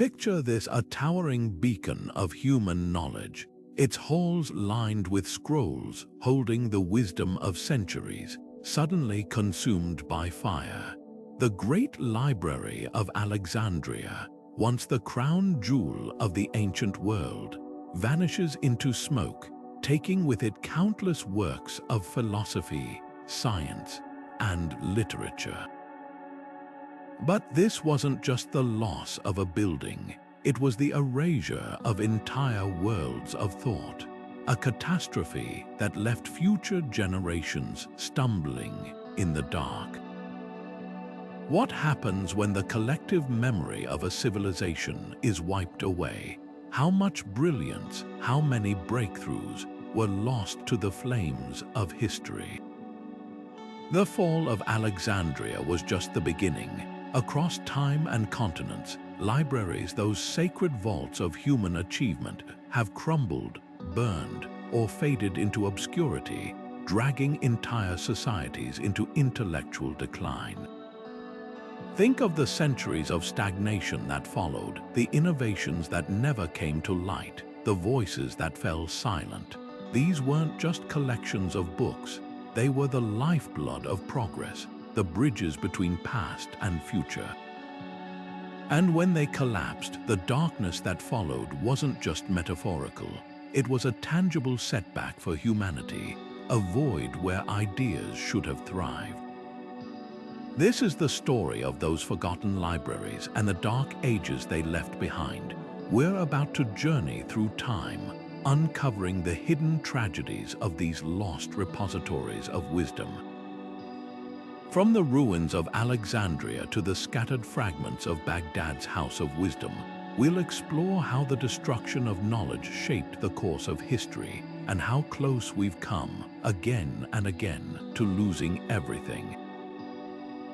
Picture this: a towering beacon of human knowledge, its halls lined with scrolls holding the wisdom of centuries, suddenly consumed by fire. The great Library of Alexandria, once the crown jewel of the ancient world, vanishes into smoke, taking with it countless works of philosophy, science, and literature. But this wasn't just the loss of a building, it was the erasure of entire worlds of thought, a catastrophe that left future generations stumbling in the dark. What happens when the collective memory of a civilization is wiped away? How much brilliance, how many breakthroughs were lost to the flames of history? The fall of Alexandria was just the beginning. Across time and continents, libraries, those sacred vaults of human achievement, have crumbled, burned, or faded into obscurity, dragging entire societies into intellectual decline. Think of the centuries of stagnation that followed, the innovations that never came to light, the voices that fell silent. These weren't just collections of books, they were the lifeblood of progress, the bridges between past and future. And when they collapsed, the darkness that followed wasn't just metaphorical. It was a tangible setback for humanity, a void where ideas should have thrived. This is the story of those forgotten libraries and the dark ages they left behind. We're about to journey through time, uncovering the hidden tragedies of these lost repositories of wisdom. From the ruins of Alexandria to the scattered fragments of Baghdad's House of Wisdom, we'll explore how the destruction of knowledge shaped the course of history and how close we've come, again and again, to losing everything.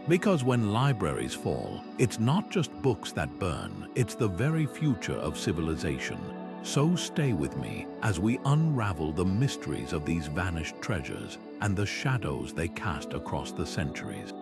Because when libraries fall, it's not just books that burn, it's the very future of civilization. So stay with me as we unravel the mysteries of these vanished treasures and the shadows they cast across the centuries.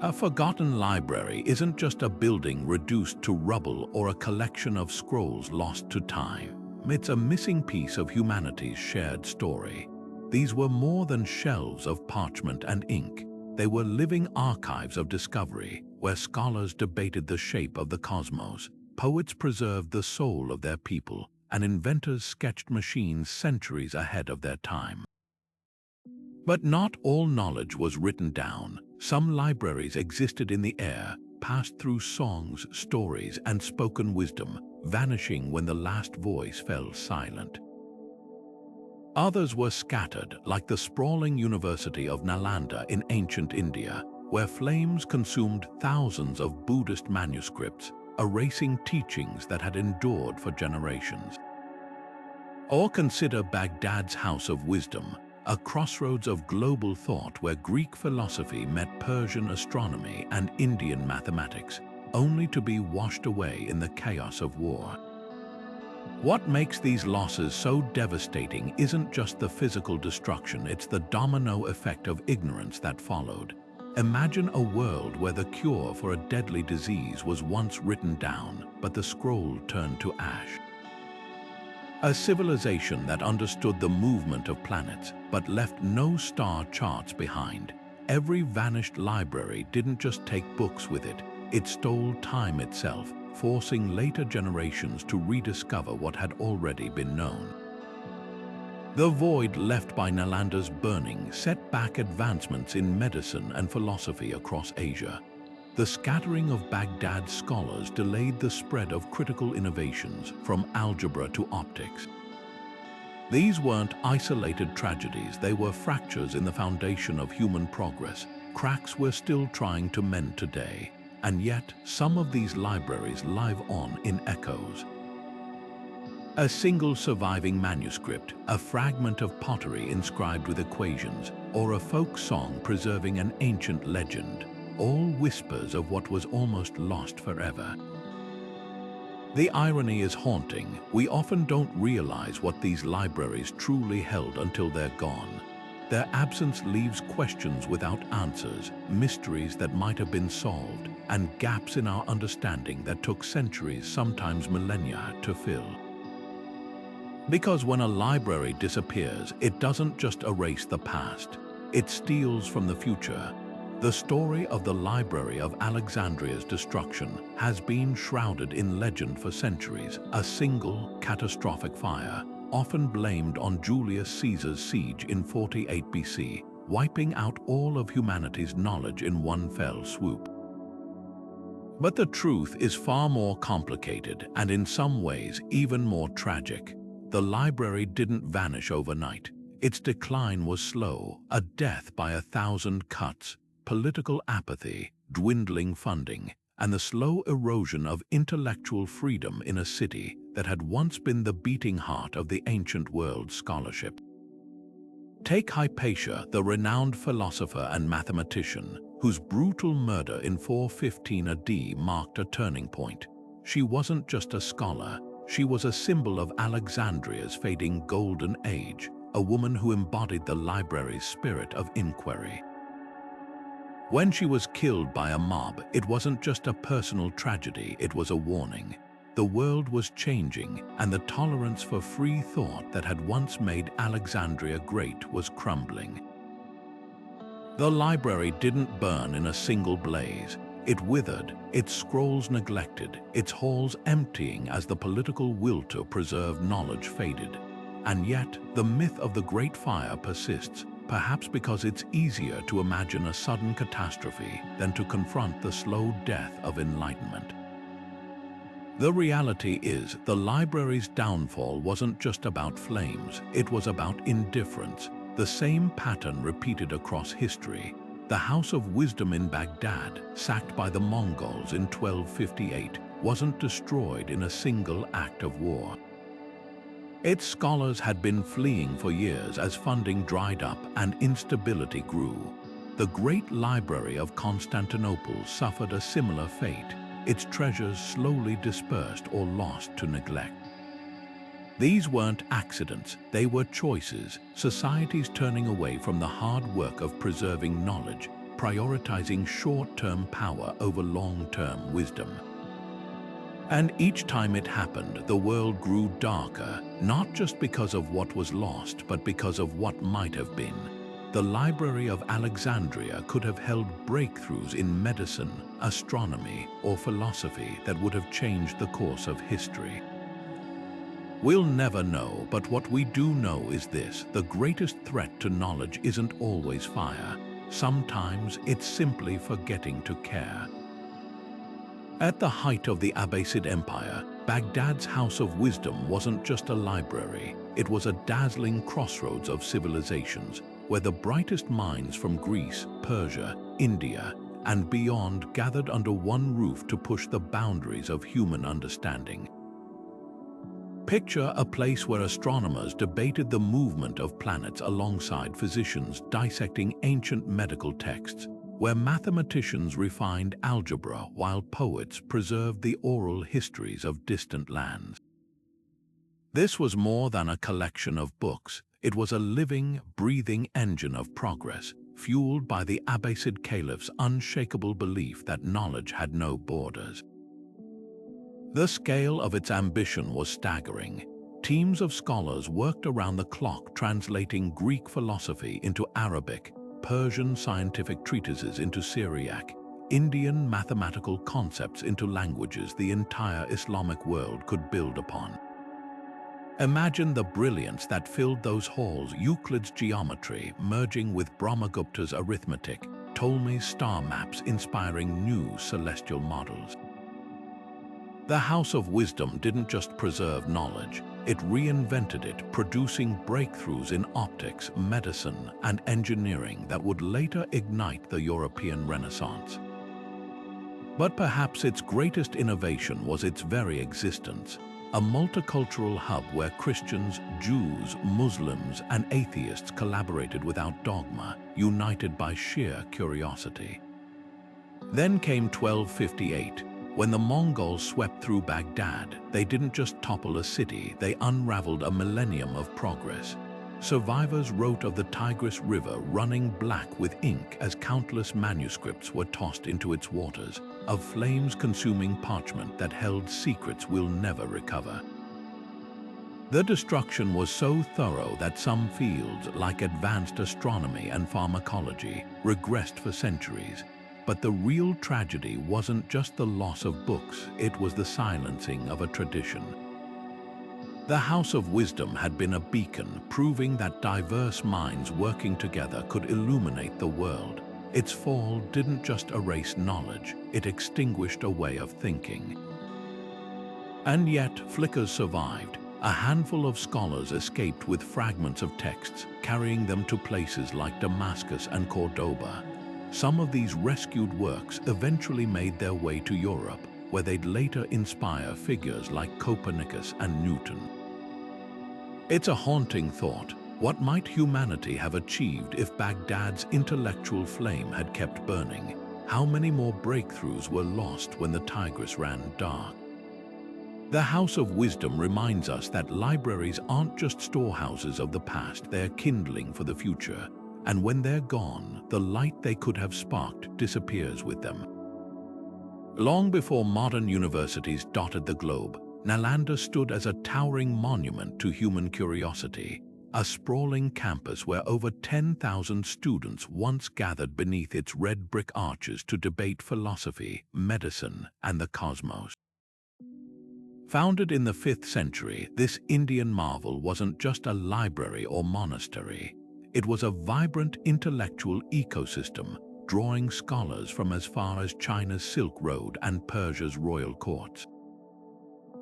A forgotten library isn't just a building reduced to rubble or a collection of scrolls lost to time. It's a missing piece of humanity's shared story. These were more than shelves of parchment and ink. They were living archives of discovery, where scholars debated the shape of the cosmos, poets preserved the soul of their people, and inventors sketched machines centuries ahead of their time. But not all knowledge was written down. Some libraries existed in the air, passed through songs, stories, and spoken wisdom, vanishing when the last voice fell silent. Others were scattered, like the sprawling University of Nalanda in ancient India, where flames consumed thousands of Buddhist manuscripts, erasing teachings that had endured for generations. Or consider Baghdad's House of Wisdom, a crossroads of global thought where Greek philosophy met Persian astronomy and Indian mathematics, only to be washed away in the chaos of war. What makes these losses so devastating isn't just the physical destruction, it's the domino effect of ignorance that followed. Imagine a world where the cure for a deadly disease was once written down, but the scroll turned to ash. A civilization that understood the movement of planets, but left no star charts behind. Every vanished library didn't just take books with it, it stole time itself, forcing later generations to rediscover what had already been known. The void left by Nalanda's burning set back advancements in medicine and philosophy across Asia. The scattering of Baghdad's scholars delayed the spread of critical innovations from algebra to optics. These weren't isolated tragedies, they were fractures in the foundation of human progress, cracks we're still trying to mend today. And yet, some of these libraries live on in echoes. A single surviving manuscript, a fragment of pottery inscribed with equations, or a folk song preserving an ancient legend, all whispers of what was almost lost forever. The irony is haunting. We often don't realize what these libraries truly held until they're gone. Their absence leaves questions without answers, mysteries that might have been solved, and gaps in our understanding that took centuries, sometimes millennia, to fill. Because when a library disappears, it doesn't just erase the past, it steals from the future. The story of the Library of Alexandria's destruction has been shrouded in legend for centuries, a single catastrophic fire, often blamed on Julius Caesar's siege in 48 BC, wiping out all of humanity's knowledge in one fell swoop. But the truth is far more complicated and in some ways even more tragic. The library didn't vanish overnight. Its decline was slow, a death by 1,000 cuts, political apathy, dwindling funding, and the slow erosion of intellectual freedom in a city that had once been the beating heart of the ancient world's scholarship. Take Hypatia, the renowned philosopher and mathematician, whose brutal murder in 415 AD marked a turning point. She wasn't just a scholar, she was a symbol of Alexandria's fading golden age, a woman who embodied the library's spirit of inquiry. When she was killed by a mob, it wasn't just a personal tragedy, it was a warning. The world was changing, and the tolerance for free thought that had once made Alexandria great was crumbling. The library didn't burn in a single blaze. It withered, its scrolls neglected, its halls emptying as the political will to preserve knowledge faded. And yet, the myth of the Great Fire persists, perhaps because it's easier to imagine a sudden catastrophe than to confront the slow death of enlightenment. The reality is, the library's downfall wasn't just about flames, it was about indifference, the same pattern repeated across history. The House of Wisdom in Baghdad, sacked by the Mongols in 1258, wasn't destroyed in a single act of war. Its scholars had been fleeing for years as funding dried up and instability grew. The Great Library of Constantinople suffered a similar fate, its treasures slowly dispersed or lost to neglect. These weren't accidents, they were choices, societies turning away from the hard work of preserving knowledge, prioritizing short-term power over long-term wisdom. And each time it happened, the world grew darker, not just because of what was lost, but because of what might have been. The Library of Alexandria could have held breakthroughs in medicine, astronomy, or philosophy that would have changed the course of history. We'll never know, but what we do know is this: the greatest threat to knowledge isn't always fire. Sometimes it's simply forgetting to care. At the height of the Abbasid Empire, Baghdad's House of Wisdom wasn't just a library, it was a dazzling crossroads of civilizations, where the brightest minds from Greece, Persia, India, and beyond gathered under one roof to push the boundaries of human understanding. Picture a place where astronomers debated the movement of planets alongside physicians dissecting ancient medical texts, where mathematicians refined algebra while poets preserved the oral histories of distant lands. This was more than a collection of books. It was a living, breathing engine of progress, fueled by the Abbasid caliph's unshakable belief that knowledge had no borders. The scale of its ambition was staggering. Teams of scholars worked around the clock translating Greek philosophy into Arabic, Persian scientific treatises into Syriac, Indian mathematical concepts into languages the entire Islamic world could build upon. Imagine the brilliance that filled those halls: Euclid's geometry merging with Brahmagupta's arithmetic, Ptolemy's star maps inspiring new celestial models. The House of Wisdom didn't just preserve knowledge, it reinvented it, producing breakthroughs in optics, medicine, and engineering that would later ignite the European Renaissance. But perhaps its greatest innovation was its very existence, a multicultural hub where Christians, Jews, Muslims, and atheists collaborated without dogma, united by sheer curiosity. Then came 1258. When the Mongols swept through Baghdad, they didn't just topple a city, they unraveled a millennium of progress. Survivors wrote of the Tigris River running black with ink as countless manuscripts were tossed into its waters, of flames consuming parchment that held secrets we'll never recover. The destruction was so thorough that some fields, like advanced astronomy and pharmacology, regressed for centuries. But the real tragedy wasn't just the loss of books, it was the silencing of a tradition. The House of Wisdom had been a beacon, proving that diverse minds working together could illuminate the world. Its fall didn't just erase knowledge, it extinguished a way of thinking. And yet, flickers survived. A handful of scholars escaped with fragments of texts, carrying them to places like Damascus and Cordoba. Some of these rescued works eventually made their way to Europe, where they'd later inspire figures like Copernicus and Newton. It's a haunting thought. What might humanity have achieved if Baghdad's intellectual flame had kept burning? How many more breakthroughs were lost when the Tigris ran dark? The House of Wisdom reminds us that libraries aren't just storehouses of the past, they're kindling for the future. And when they're gone, the light they could have sparked disappears with them. Long before modern universities dotted the globe, Nalanda stood as a towering monument to human curiosity, a sprawling campus where over 10,000 students once gathered beneath its red brick arches to debate philosophy, medicine, and the cosmos. Founded in the 5th century, this Indian marvel wasn't just a library or monastery. It was a vibrant intellectual ecosystem, drawing scholars from as far as China's Silk Road and Persia's royal courts.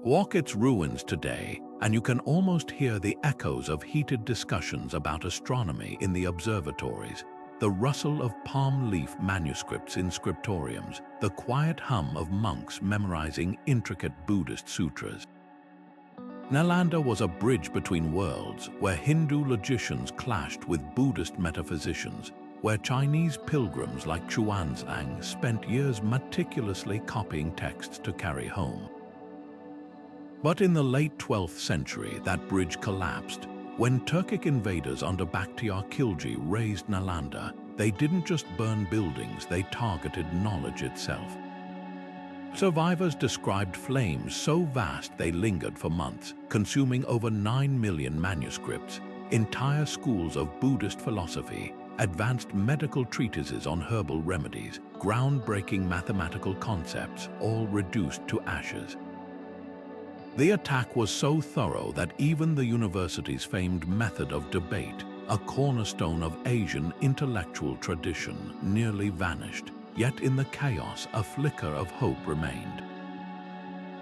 Walk its ruins today, and you can almost hear the echoes of heated discussions about astronomy in the observatories, the rustle of palm leaf manuscripts in scriptoriums, the quiet hum of monks memorizing intricate Buddhist sutras. Nalanda was a bridge between worlds, where Hindu logicians clashed with Buddhist metaphysicians, where Chinese pilgrims like Xuanzang spent years meticulously copying texts to carry home. But in the late 12th century, that bridge collapsed. When Turkic invaders under Bakhtiar Khilji razed Nalanda, they didn't just burn buildings, they targeted knowledge itself. Survivors described flames so vast they lingered for months, consuming over 9 million manuscripts, entire schools of Buddhist philosophy, advanced medical treatises on herbal remedies, groundbreaking mathematical concepts, all reduced to ashes. The attack was so thorough that even the university's famed method of debate, a cornerstone of Asian intellectual tradition, nearly vanished. Yet in the chaos, a flicker of hope remained.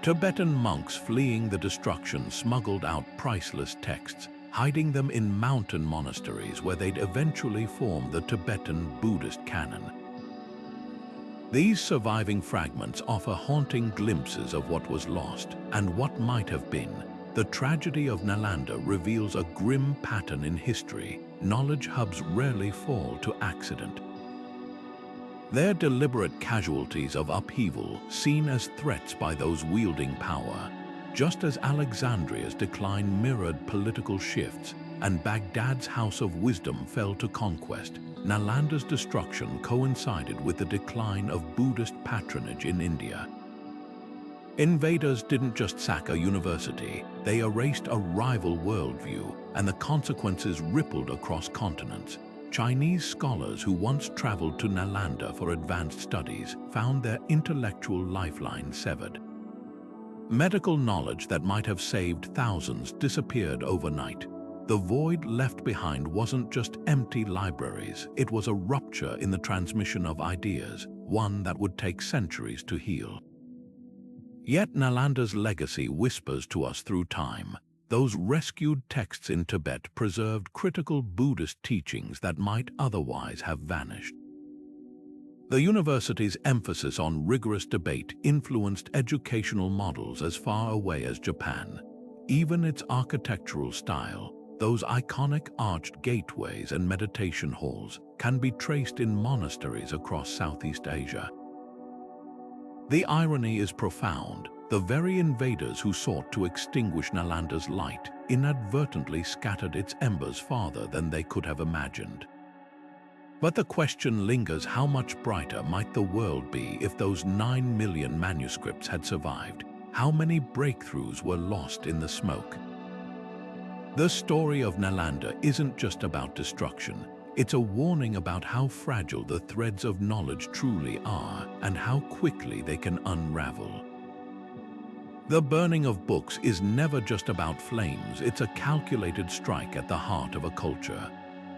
Tibetan monks fleeing the destruction smuggled out priceless texts, hiding them in mountain monasteries where they'd eventually form the Tibetan Buddhist canon. These surviving fragments offer haunting glimpses of what was lost and what might have been. The tragedy of Nalanda reveals a grim pattern in history. Knowledge hubs rarely fall to accident. They're deliberate casualties of upheaval, seen as threats by those wielding power. Just as Alexandria's decline mirrored political shifts and Baghdad's House of Wisdom fell to conquest, Nalanda's destruction coincided with the decline of Buddhist patronage in India. Invaders didn't just sack a university, they erased a rival worldview, and the consequences rippled across continents. Chinese scholars who once traveled to Nalanda for advanced studies found their intellectual lifeline severed. Medical knowledge that might have saved thousands disappeared overnight. The void left behind wasn't just empty libraries, it was a rupture in the transmission of ideas, one that would take centuries to heal. Yet Nalanda's legacy whispers to us through time. Those rescued texts in Tibet preserved critical Buddhist teachings that might otherwise have vanished. The university's emphasis on rigorous debate influenced educational models as far away as Japan. Even its architectural style, those iconic arched gateways and meditation halls, can be traced in monasteries across Southeast Asia. The irony is profound. The very invaders who sought to extinguish Nalanda's light inadvertently scattered its embers farther than they could have imagined. But the question lingers: how much brighter might the world be if those 9 million manuscripts had survived? How many breakthroughs were lost in the smoke? The story of Nalanda isn't just about destruction. It's a warning about how fragile the threads of knowledge truly are and how quickly they can unravel. The burning of books is never just about flames. It's a calculated strike at the heart of a culture.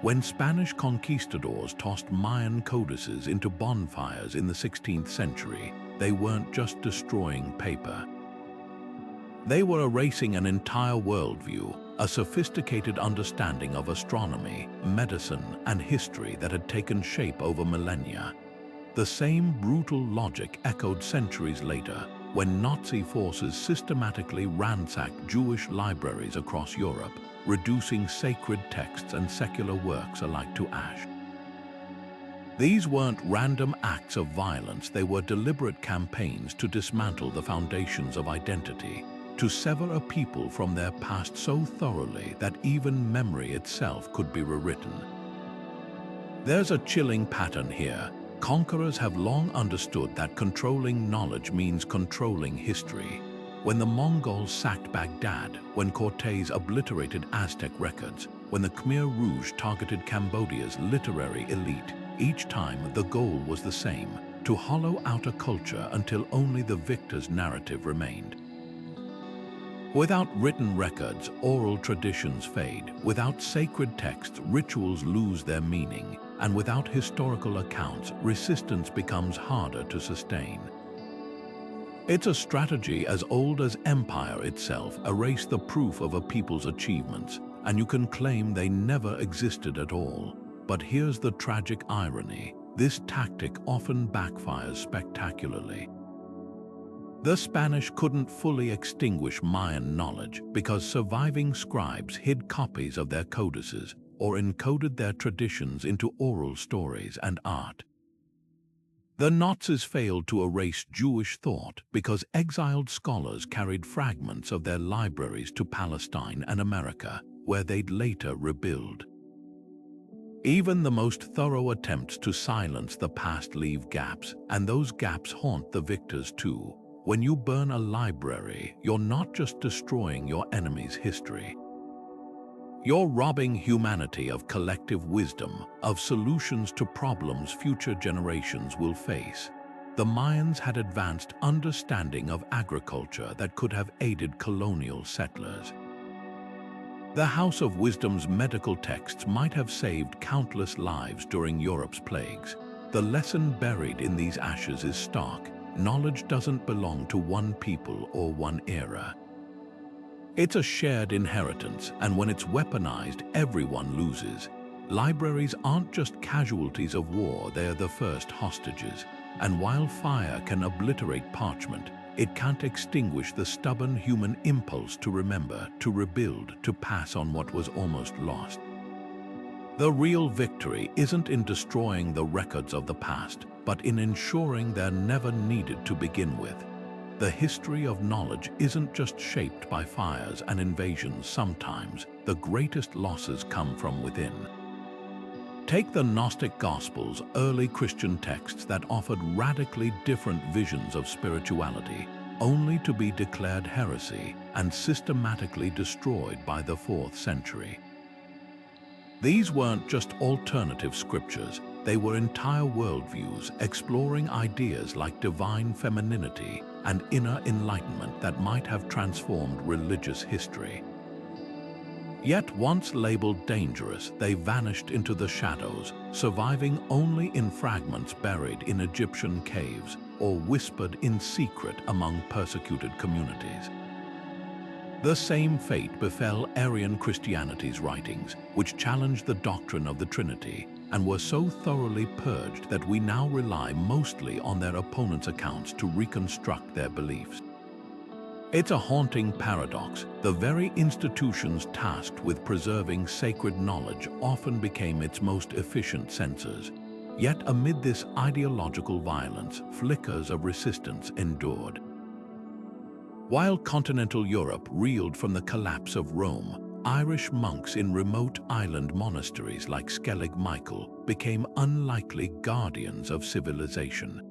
When Spanish conquistadors tossed Mayan codices into bonfires in the 16th century, they weren't just destroying paper. They were erasing an entire worldview, a sophisticated understanding of astronomy, medicine, and history that had taken shape over millennia. The same brutal logic echoed centuries later, when Nazi forces systematically ransacked Jewish libraries across Europe, reducing sacred texts and secular works alike to ash. These weren't random acts of violence. They were deliberate campaigns to dismantle the foundations of identity, to sever a people from their past so thoroughly that even memory itself could be rewritten. There's a chilling pattern here. Conquerors have long understood that controlling knowledge means controlling history. When the Mongols sacked Baghdad, when Cortés obliterated Aztec records, when the Khmer Rouge targeted Cambodia's literary elite, each time the goal was the same: to hollow out a culture until only the victor's narrative remained. Without written records, oral traditions fade. Without sacred texts, rituals lose their meaning. And without historical accounts, resistance becomes harder to sustain. It's a strategy as old as empire itself. Erase the proof of a people's achievements, and you can claim they never existed at all. But here's the tragic irony: this tactic often backfires spectacularly. The Spanish couldn't fully extinguish Mayan knowledge because surviving scribes hid copies of their codices or encoded their traditions into oral stories and art. The Nazis failed to erase Jewish thought because exiled scholars carried fragments of their libraries to Palestine and America, where they'd later rebuild. Even the most thorough attempts to silence the past leave gaps, and those gaps haunt the victors too. When you burn a library, you're not just destroying your enemy's history. You're robbing humanity of collective wisdom, of solutions to problems future generations will face. The Mayans had advanced understanding of agriculture that could have aided colonial settlers. The House of Wisdom's medical texts might have saved countless lives during Europe's plagues. The lesson buried in these ashes is stark. Knowledge doesn't belong to one people or one era. It's a shared inheritance, and when it's weaponized, everyone loses. Libraries aren't just casualties of war, they're the first hostages. And while fire can obliterate parchment, it can't extinguish the stubborn human impulse to remember, to rebuild, to pass on what was almost lost. The real victory isn't in destroying the records of the past, but in ensuring they're never needed to begin with. The history of knowledge isn't just shaped by fires and invasions. Sometimes the greatest losses come from within. Take the Gnostic Gospels, early Christian texts that offered radically different visions of spirituality, only to be declared heresy and systematically destroyed by the 4th century. These weren't just alternative scriptures, they were entire worldviews exploring ideas like divine femininity and inner enlightenment that might have transformed religious history. Yet once labeled dangerous, they vanished into the shadows, surviving only in fragments buried in Egyptian caves or whispered in secret among persecuted communities. The same fate befell Arian Christianity's writings, which challenged the doctrine of the Trinity and were so thoroughly purged that we now rely mostly on their opponents' accounts to reconstruct their beliefs. It's a haunting paradox. The very institutions tasked with preserving sacred knowledge often became its most efficient censors. Yet amid this ideological violence, flickers of resistance endured. While continental Europe reeled from the collapse of Rome, Irish monks in remote island monasteries like Skellig Michael became unlikely guardians of civilization.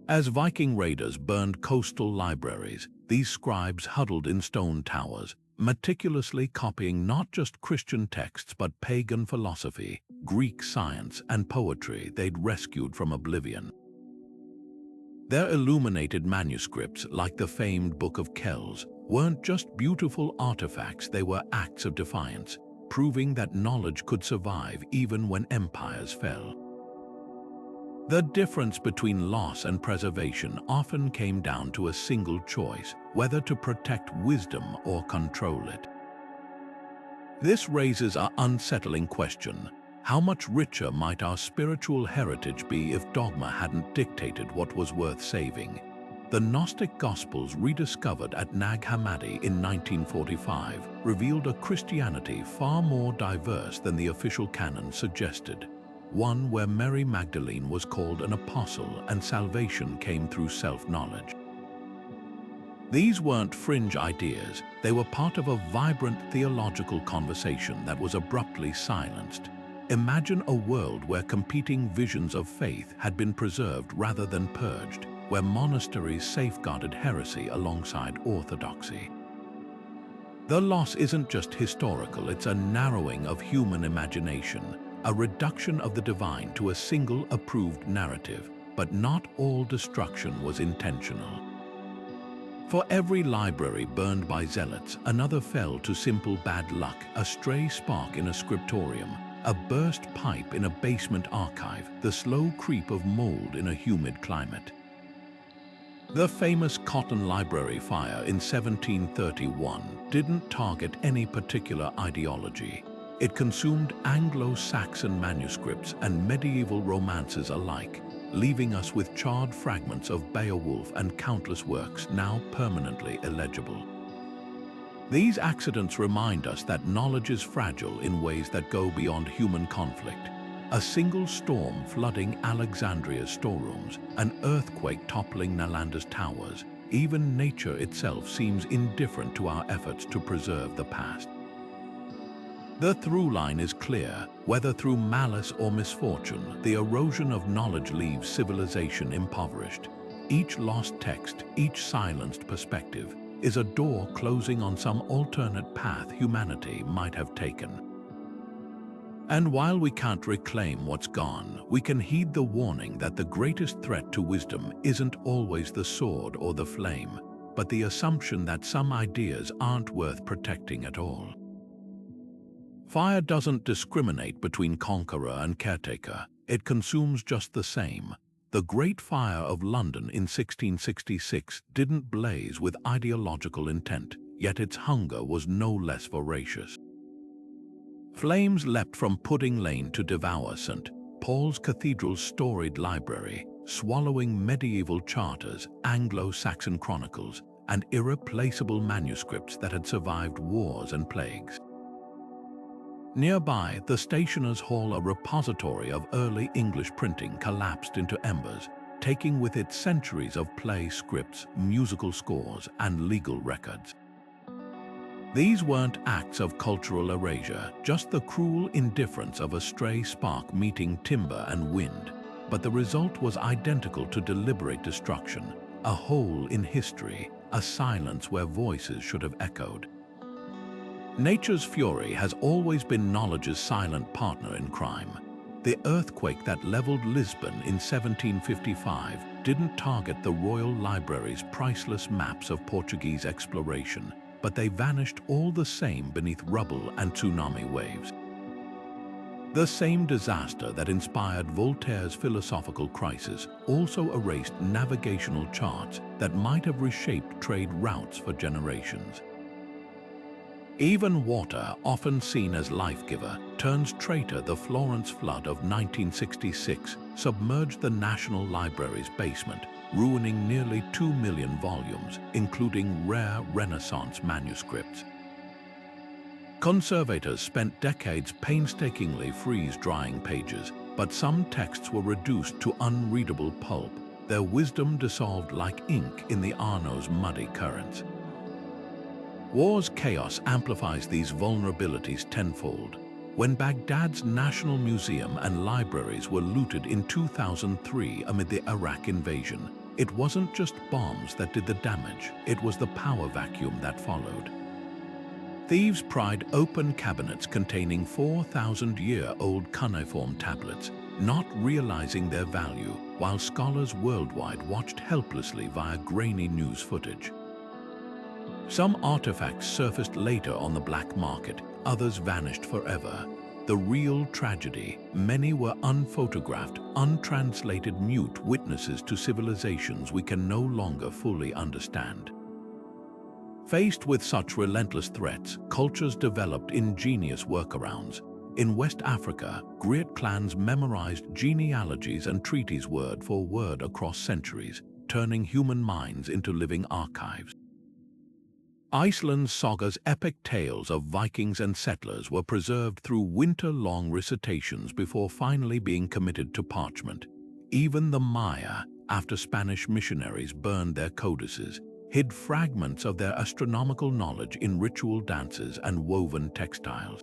As Viking raiders burned coastal libraries, these scribes huddled in stone towers, meticulously copying not just Christian texts but pagan philosophy, Greek science, and poetry they'd rescued from oblivion. Their illuminated manuscripts, like the famed Book of Kells, weren't just beautiful artifacts, they were acts of defiance, proving that knowledge could survive even when empires fell. The difference between loss and preservation often came down to a single choice, whether to protect wisdom or control it. This raises an unsettling question. How much richer might our spiritual heritage be if dogma hadn't dictated what was worth saving? The Gnostic Gospels, rediscovered at Nag Hammadi in 1945, revealed a Christianity far more diverse than the official canon suggested. One where Mary Magdalene was called an apostle and salvation came through self-knowledge. These weren't fringe ideas, they were part of a vibrant theological conversation that was abruptly silenced. Imagine a world where competing visions of faith had been preserved rather than purged, where monasteries safeguarded heresy alongside orthodoxy. The loss isn't just historical, it's a narrowing of human imagination, a reduction of the divine to a single approved narrative, but not all destruction was intentional. For every library burned by zealots, another fell to simple bad luck, a stray spark in a scriptorium, a burst pipe in a basement archive, the slow creep of mold in a humid climate. The famous Cotton Library fire in 1731 didn't target any particular ideology. It consumed Anglo-Saxon manuscripts and medieval romances alike, leaving us with charred fragments of Beowulf and countless works now permanently illegible. These accidents remind us that knowledge is fragile in ways that go beyond human conflict. A single storm flooding Alexandria's storerooms, an earthquake toppling Nalanda's towers, even nature itself seems indifferent to our efforts to preserve the past. The through line is clear. Whether through malice or misfortune, the erosion of knowledge leaves civilization impoverished. Each lost text, each silenced perspective, is a door closing on some alternate path humanity might have taken. And while we can't reclaim what's gone, we can heed the warning that the greatest threat to wisdom isn't always the sword or the flame, but the assumption that some ideas aren't worth protecting at all. Fire doesn't discriminate between conqueror and caretaker. It consumes just the same. The Great Fire of London in 1666 didn't blaze with ideological intent, yet its hunger was no less voracious. Flames leapt from Pudding Lane to devour St. Paul's Cathedral's storied library, swallowing medieval charters, Anglo-Saxon chronicles, and irreplaceable manuscripts that had survived wars and plagues. Nearby, the Stationers' Hall, a repository of early English printing, collapsed into embers, taking with it centuries of play scripts, musical scores, and legal records. These weren't acts of cultural erasure, just the cruel indifference of a stray spark meeting timber and wind. But the result was identical to deliberate destruction, a hole in history, a silence where voices should have echoed. Nature's fury has always been knowledge's silent partner in crime. The earthquake that leveled Lisbon in 1755 didn't target the Royal Library's priceless maps of Portuguese exploration, but they vanished all the same beneath rubble and tsunami waves. The same disaster that inspired Voltaire's philosophical crisis also erased navigational charts that might have reshaped trade routes for generations. Even water, often seen as life-giver, turns traitor. The Florence flood of 1966 submerged the National Library's basement, ruining nearly 2 million volumes, including rare Renaissance manuscripts. Conservators spent decades painstakingly freeze-drying pages, but some texts were reduced to unreadable pulp, their wisdom dissolved like ink in the Arno's muddy currents. War's chaos amplifies these vulnerabilities tenfold. When Baghdad's National Museum and libraries were looted in 2003 amid the Iraq invasion, it wasn't just bombs that did the damage, it was the power vacuum that followed. Thieves pried open cabinets containing 4,000-year-old cuneiform tablets, not realizing their value, while scholars worldwide watched helplessly via grainy news footage. Some artifacts surfaced later on the black market, others vanished forever. The real tragedy: many were unphotographed, untranslated mute witnesses to civilizations we can no longer fully understand. Faced with such relentless threats, cultures developed ingenious workarounds. In West Africa, Griot clans memorized genealogies and treaties word for word across centuries, turning human minds into living archives. Iceland's saga's epic tales of Vikings and settlers were preserved through winter-long recitations before finally being committed to parchment. Even the Maya, after Spanish missionaries burned their codices, hid fragments of their astronomical knowledge in ritual dances and woven textiles.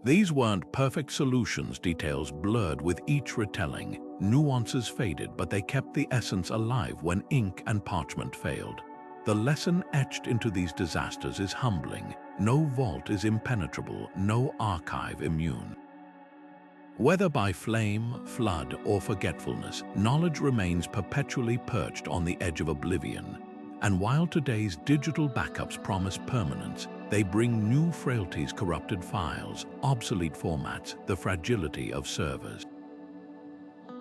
These weren't perfect solutions, details blurred with each retelling, nuances faded, but they kept the essence alive when ink and parchment failed. The lesson etched into these disasters is humbling. No vault is impenetrable, no archive immune. Whether by flame, flood, or forgetfulness, knowledge remains perpetually perched on the edge of oblivion. And while today's digital backups promise permanence, they bring new frailties: corrupted files, obsolete formats, the fragility of servers.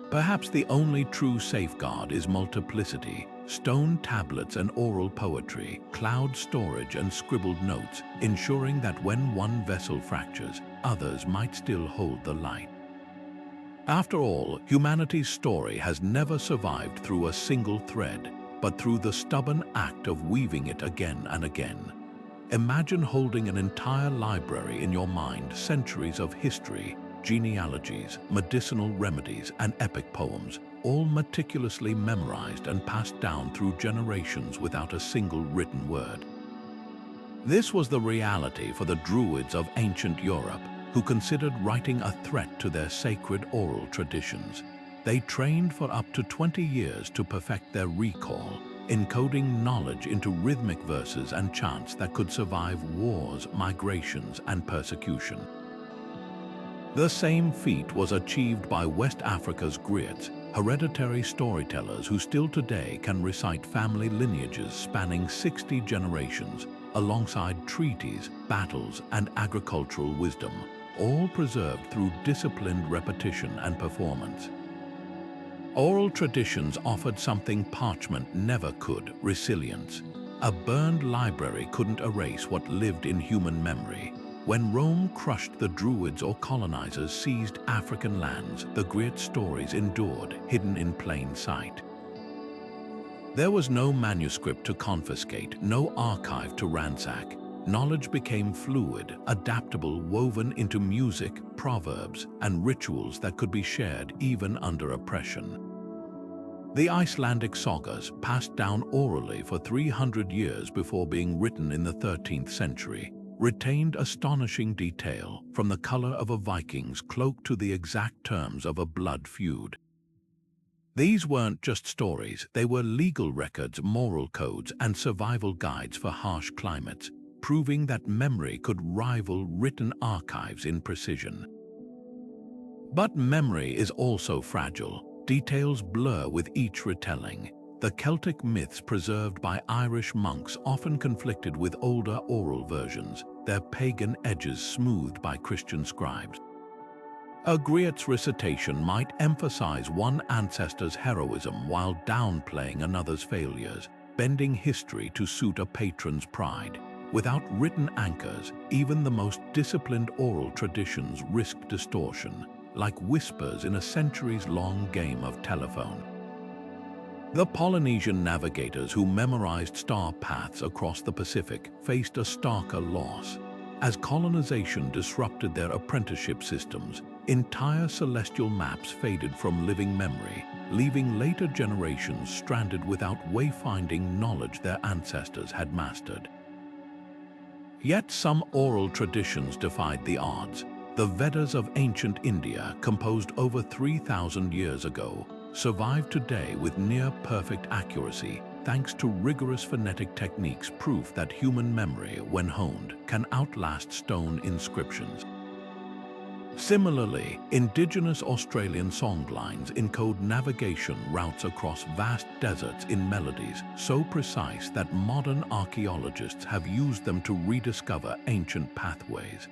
Perhaps the only true safeguard is multiplicity: stone tablets and oral poetry, cloud storage and scribbled notes, ensuring that when one vessel fractures, others might still hold the light. After all, humanity's story has never survived through a single thread, but through the stubborn act of weaving it again and again. Imagine holding an entire library in your mind: centuries of history, genealogies, medicinal remedies, and epic poems, all meticulously memorized and passed down through generations without a single written word. This was the reality for the Druids of ancient Europe, who considered writing a threat to their sacred oral traditions. They trained for up to 20 years to perfect their recall, encoding knowledge into rhythmic verses and chants that could survive wars, migrations, and persecution. The same feat was achieved by West Africa's griots, hereditary storytellers who still today can recite family lineages spanning 60 generations, alongside treaties, battles, and agricultural wisdom, all preserved through disciplined repetition and performance. Oral traditions offered something parchment never could: resilience. A burned library couldn't erase what lived in human memory. When Rome crushed the Druids or colonizers seized African lands, the griot stories endured, hidden in plain sight. There was no manuscript to confiscate, no archive to ransack. Knowledge became fluid, adaptable, woven into music, proverbs, and rituals that could be shared even under oppression. The Icelandic sagas, passed down orally for 300 years before being written in the 13th century, retained astonishing detail, from the color of a Viking's cloak to the exact terms of a blood feud. These weren't just stories, they were legal records, moral codes, and survival guides for harsh climates, proving that memory could rival written archives in precision. But memory is also fragile. Details blur with each retelling. The Celtic myths preserved by Irish monks often conflicted with older oral versions, their pagan edges smoothed by Christian scribes. A griot's recitation might emphasize one ancestor's heroism while downplaying another's failures, bending history to suit a patron's pride. Without written anchors, even the most disciplined oral traditions risked distortion, like whispers in a centuries-long game of telephone. The Polynesian navigators who memorized star paths across the Pacific faced a starker loss. As colonization disrupted their apprenticeship systems, entire celestial maps faded from living memory, leaving later generations stranded without wayfinding knowledge their ancestors had mastered. Yet some oral traditions defied the odds. The Vedas of ancient India, composed over 3,000 years ago, survive today with near-perfect accuracy thanks to rigorous phonetic techniques, proof that human memory, when honed, can outlast stone inscriptions. Similarly, indigenous Australian songlines encode navigation routes across vast deserts in melodies so precise that modern archaeologists have used them to rediscover ancient pathways.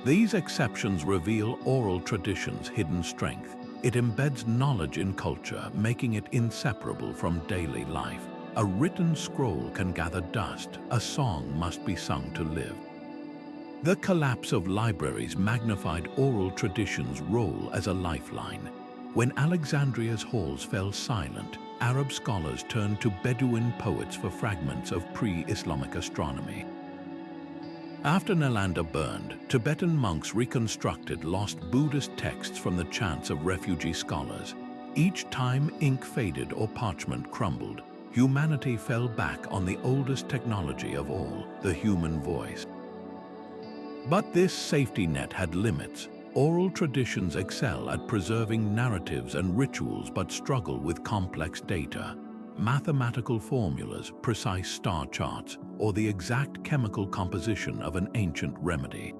These exceptions reveal oral tradition's hidden strength. It embeds knowledge in culture, making it inseparable from daily life. A written scroll can gather dust, a song must be sung to live. The collapse of libraries magnified oral tradition's role as a lifeline. When Alexandria's halls fell silent, Arab scholars turned to Bedouin poets for fragments of pre-Islamic astronomy. After Nalanda burned, Tibetan monks reconstructed lost Buddhist texts from the chants of refugee scholars. Each time ink faded or parchment crumbled, humanity fell back on the oldest technology of all, the human voice. But this safety net had limits. Oral traditions excel at preserving narratives and rituals but struggle with complex data. Mathematical formulas, precise star charts, or the exact chemical composition of an ancient remedy.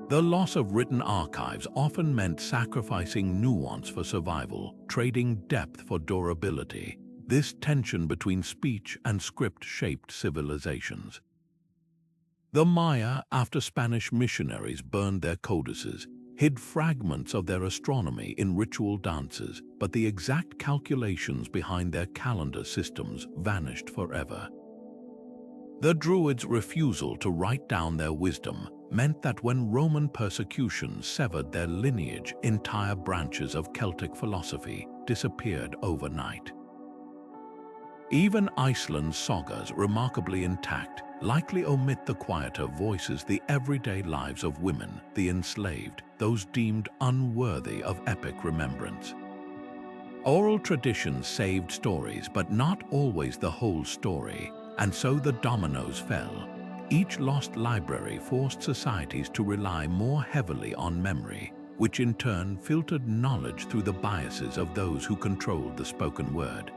The loss of written archives often meant sacrificing nuance for survival, trading depth for durability. This tension between speech and script shaped civilizations. The Maya, after Spanish missionaries burned their codices, hid fragments of their astronomy in ritual dances, but the exact calculations behind their calendar systems vanished forever. The Druids' refusal to write down their wisdom meant that when Roman persecution severed their lineage, entire branches of Celtic philosophy disappeared overnight. Even Iceland's sagas, remarkably intact, likely omit the quieter voices, the everyday lives of women, the enslaved, those deemed unworthy of epic remembrance. Oral traditions saved stories, but not always the whole story, and so the dominoes fell. Each lost library forced societies to rely more heavily on memory, which in turn filtered knowledge through the biases of those who controlled the spoken word.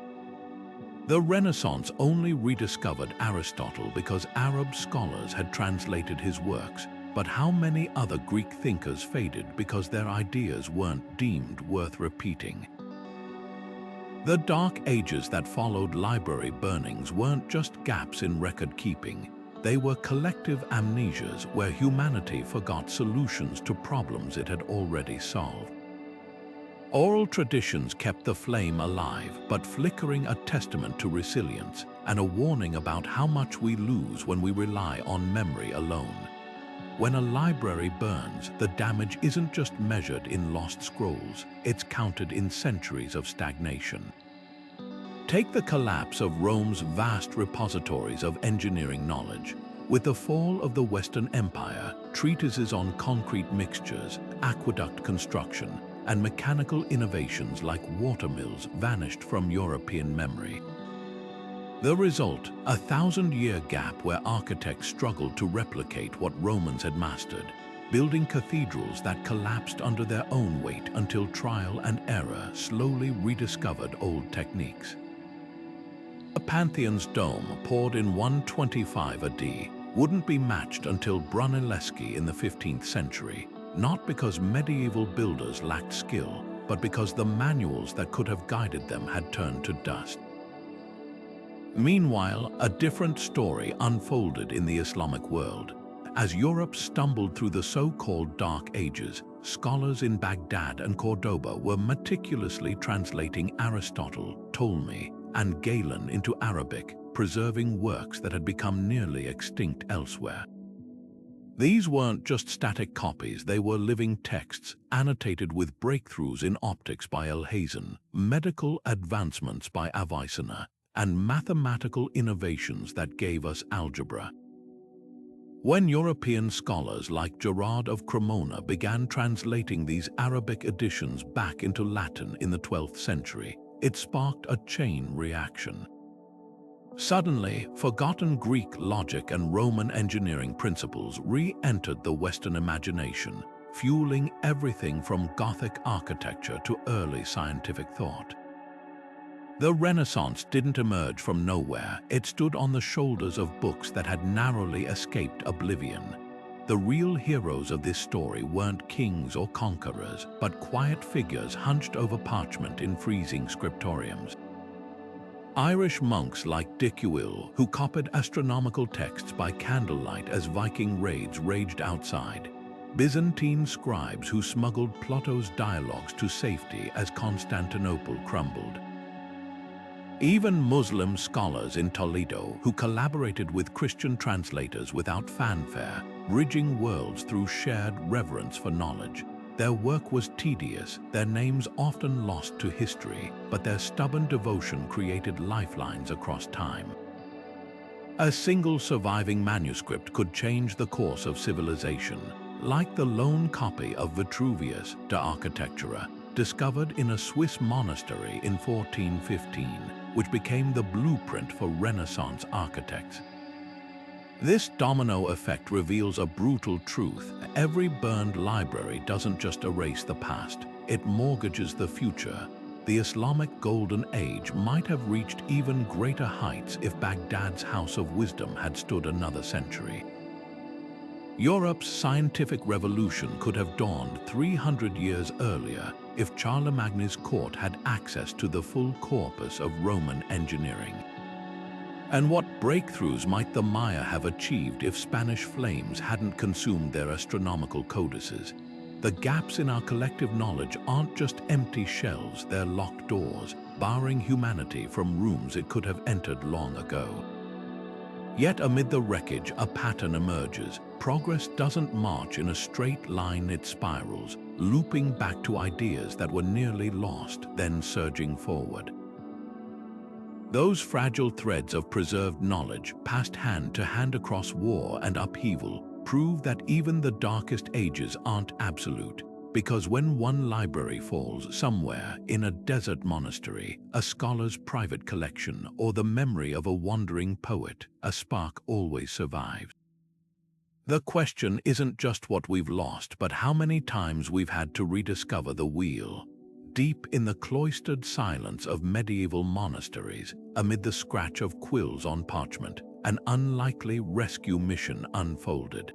The Renaissance only rediscovered Aristotle because Arab scholars had translated his works, but how many other Greek thinkers faded because their ideas weren't deemed worth repeating? The Dark Ages that followed library burnings weren't just gaps in record-keeping. They were collective amnesias where humanity forgot solutions to problems it had already solved. Oral traditions kept the flame alive, but flickering, a testament to resilience and a warning about how much we lose when we rely on memory alone. When a library burns, the damage isn't just measured in lost scrolls, it's counted in centuries of stagnation. Take the collapse of Rome's vast repositories of engineering knowledge. With the fall of the Western Empire, treatises on concrete mixtures, aqueduct construction, and mechanical innovations like watermills vanished from European memory. The result, a 1,000-year gap where architects struggled to replicate what Romans had mastered, building cathedrals that collapsed under their own weight until trial and error slowly rediscovered old techniques. The Pantheon's dome, poured in 125 AD, wouldn't be matched until Brunelleschi in the 15th century, not because medieval builders lacked skill, but because the manuals that could have guided them had turned to dust. Meanwhile, a different story unfolded in the Islamic world. As Europe stumbled through the so-called Dark Ages, scholars in Baghdad and Cordoba were meticulously translating Aristotle, Ptolemy, and Galen into Arabic, preserving works that had become nearly extinct elsewhere. These weren't just static copies, they were living texts, annotated with breakthroughs in optics by Alhazen, medical advancements by Avicenna, and mathematical innovations that gave us algebra. When European scholars like Gerard of Cremona began translating these Arabic editions back into Latin in the 12th century, it sparked a chain reaction. Suddenly, forgotten Greek logic and Roman engineering principles re-entered the Western imagination, fueling everything from Gothic architecture to early scientific thought. The Renaissance didn't emerge from nowhere. It stood on the shoulders of books that had narrowly escaped oblivion. The real heroes of this story weren't kings or conquerors, but quiet figures hunched over parchment in freezing scriptoriums. Irish monks like Dick Ewell, who copied astronomical texts by candlelight as Viking raids raged outside. Byzantine scribes who smuggled Plato's dialogues to safety as Constantinople crumbled. Even Muslim scholars in Toledo who collaborated with Christian translators without fanfare, bridging worlds through shared reverence for knowledge. Their work was tedious, their names often lost to history, but their stubborn devotion created lifelines across time. A single surviving manuscript could change the course of civilization, like the lone copy of Vitruvius De Architectura, discovered in a Swiss monastery in 1415, which became the blueprint for Renaissance architects. This domino effect reveals a brutal truth. Every burned library doesn't just erase the past, it mortgages the future. The Islamic Golden Age might have reached even greater heights if Baghdad's House of Wisdom had stood another century. Europe's scientific revolution could have dawned 300 years earlier if Charlemagne's court had access to the full corpus of Roman engineering. And what breakthroughs might the Maya have achieved if Spanish flames hadn't consumed their astronomical codices? The gaps in our collective knowledge aren't just empty shelves, they're locked doors, barring humanity from rooms it could have entered long ago. Yet amid the wreckage, a pattern emerges. Progress doesn't march in a straight line, it spirals, looping back to ideas that were nearly lost, then surging forward. Those fragile threads of preserved knowledge, passed hand to hand across war and upheaval, prove that even the darkest ages aren't absolute. Because when one library falls somewhere in a desert monastery, a scholar's private collection, or the memory of a wandering poet, a spark always survives. The question isn't just what we've lost, but how many times we've had to rediscover the wheel. Deep in the cloistered silence of medieval monasteries, amid the scratch of quills on parchment, an unlikely rescue mission unfolded.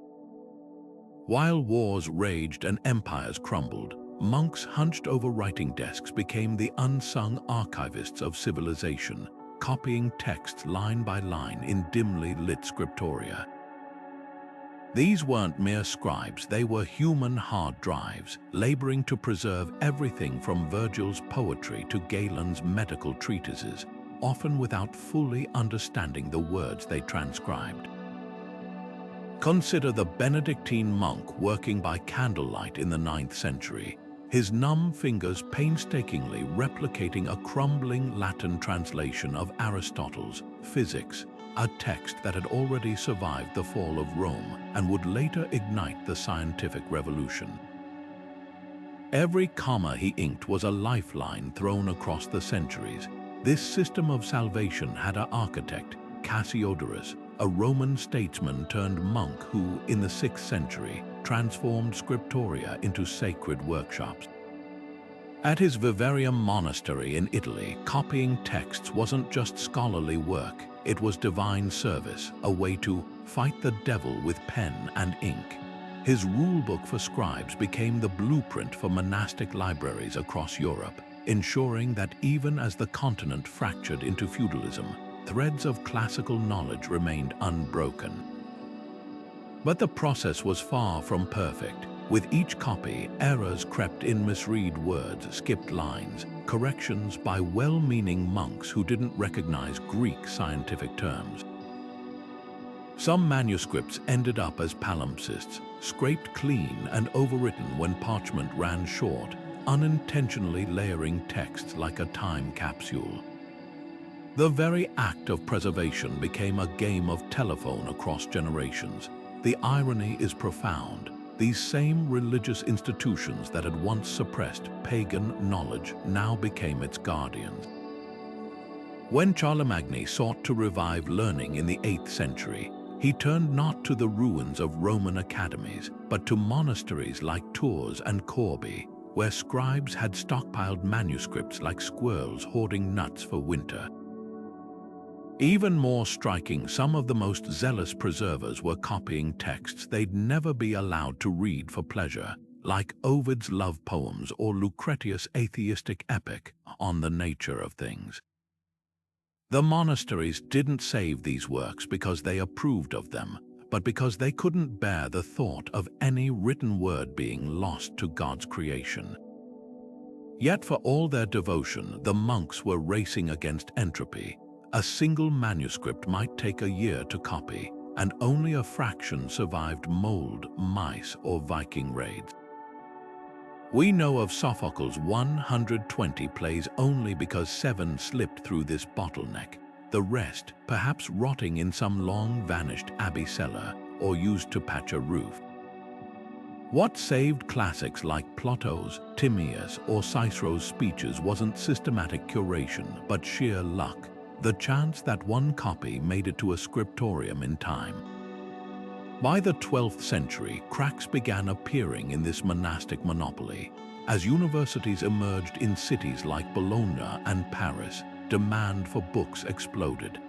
While wars raged and empires crumbled, monks hunched over writing desks became the unsung archivists of civilization, copying texts line by line in dimly lit scriptoria. These weren't mere scribes, they were human hard drives, laboring to preserve everything from Virgil's poetry to Galen's medical treatises, often without fully understanding the words they transcribed. Consider the Benedictine monk working by candlelight in the 9th century, his numb fingers painstakingly replicating a crumbling Latin translation of Aristotle's Physics, a text that had already survived the fall of Rome and would later ignite the scientific revolution. Every comma he inked was a lifeline thrown across the centuries. This system of salvation had an architect, Cassiodorus, a Roman statesman turned monk who, in the 6th century, transformed scriptoria into sacred workshops. At his Vivarium monastery in Italy, copying texts wasn't just scholarly work, it was divine service, a way to fight the devil with pen and ink. His rulebook for scribes became the blueprint for monastic libraries across Europe, ensuring that even as the continent fractured into feudalism, threads of classical knowledge remained unbroken. But the process was far from perfect. With each copy, errors crept in, misread words, skipped lines, corrections by well-meaning monks who didn't recognize Greek scientific terms. Some manuscripts ended up as palimpsests, scraped clean and overwritten when parchment ran short, unintentionally layering text like a time capsule. The very act of preservation became a game of telephone across generations. The irony is profound. These same religious institutions that had once suppressed pagan knowledge now became its guardians. When Charlemagne sought to revive learning in the 8th century, he turned not to the ruins of Roman academies, but to monasteries like Tours and Corbie, where scribes had stockpiled manuscripts like squirrels hoarding nuts for winter. Even more striking, some of the most zealous preservers were copying texts they'd never be allowed to read for pleasure, like Ovid's love poems or Lucretius' atheistic epic on the nature of things. The monasteries didn't save these works because they approved of them, but because they couldn't bear the thought of any written word being lost to God's creation. Yet for all their devotion, the monks were racing against entropy. A single manuscript might take a year to copy, and only a fraction survived mold, mice, or Viking raids. We know of Sophocles' 120 plays only because 7 slipped through this bottleneck, the rest perhaps rotting in some long-vanished abbey cellar or used to patch a roof. What saved classics like Plato's, Timaeus, or Cicero's speeches wasn't systematic curation, but sheer luck, the chance that one copy made it to a scriptorium in time. By the 12th century, cracks began appearing in this monastic monopoly. As universities emerged in cities like Bologna and Paris, demand for books exploded.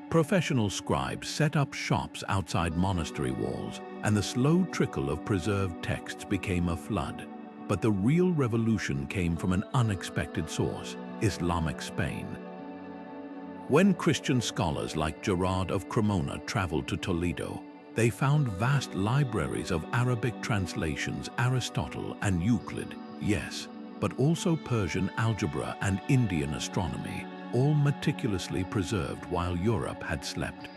Professional scribes set up shops outside monastery walls, and the slow trickle of preserved texts became a flood. But the real revolution came from an unexpected source: Islamic Spain. When Christian scholars like Gerard of Cremona traveled to Toledo, they found vast libraries of Arabic translations, Aristotle and Euclid, yes, but also Persian algebra and Indian astronomy, all meticulously preserved while Europe had slept.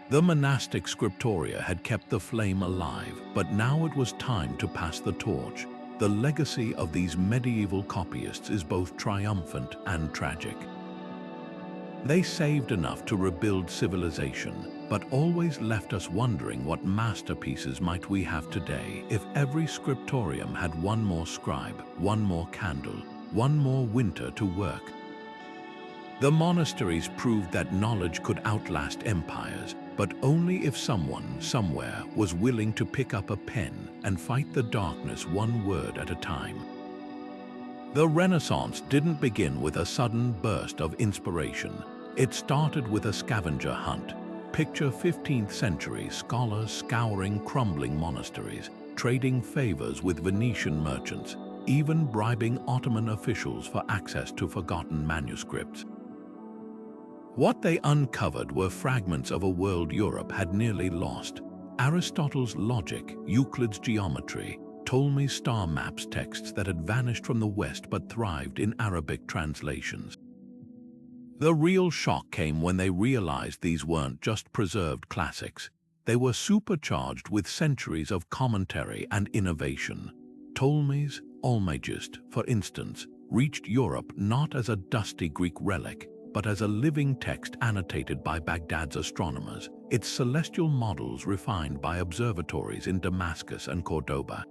The monastic scriptoria had kept the flame alive, but now it was time to pass the torch. The legacy of these medieval copyists is both triumphant and tragic. They saved enough to rebuild civilization, but always left us wondering what masterpieces might we have today if every scriptorium had one more scribe, one more candle, one more winter to work. The monasteries proved that knowledge could outlast empires, but only if someone, somewhere, was willing to pick up a pen and fight the darkness one word at a time. The Renaissance didn't begin with a sudden burst of inspiration. It started with a scavenger hunt. Picture 15th century scholars scouring crumbling monasteries, trading favors with Venetian merchants, even bribing Ottoman officials for access to forgotten manuscripts. What they uncovered were fragments of a world Europe had nearly lost: Aristotle's logic, Euclid's geometry, Ptolemy's star maps, texts that had vanished from the West but thrived in Arabic translations. The real shock came when they realized these weren't just preserved classics. They were supercharged with centuries of commentary and innovation. Ptolemy's Almagest, for instance, reached Europe not as a dusty Greek relic, but as a living text annotated by Baghdad's astronomers, its celestial models refined by observatories in Damascus and Cordoba.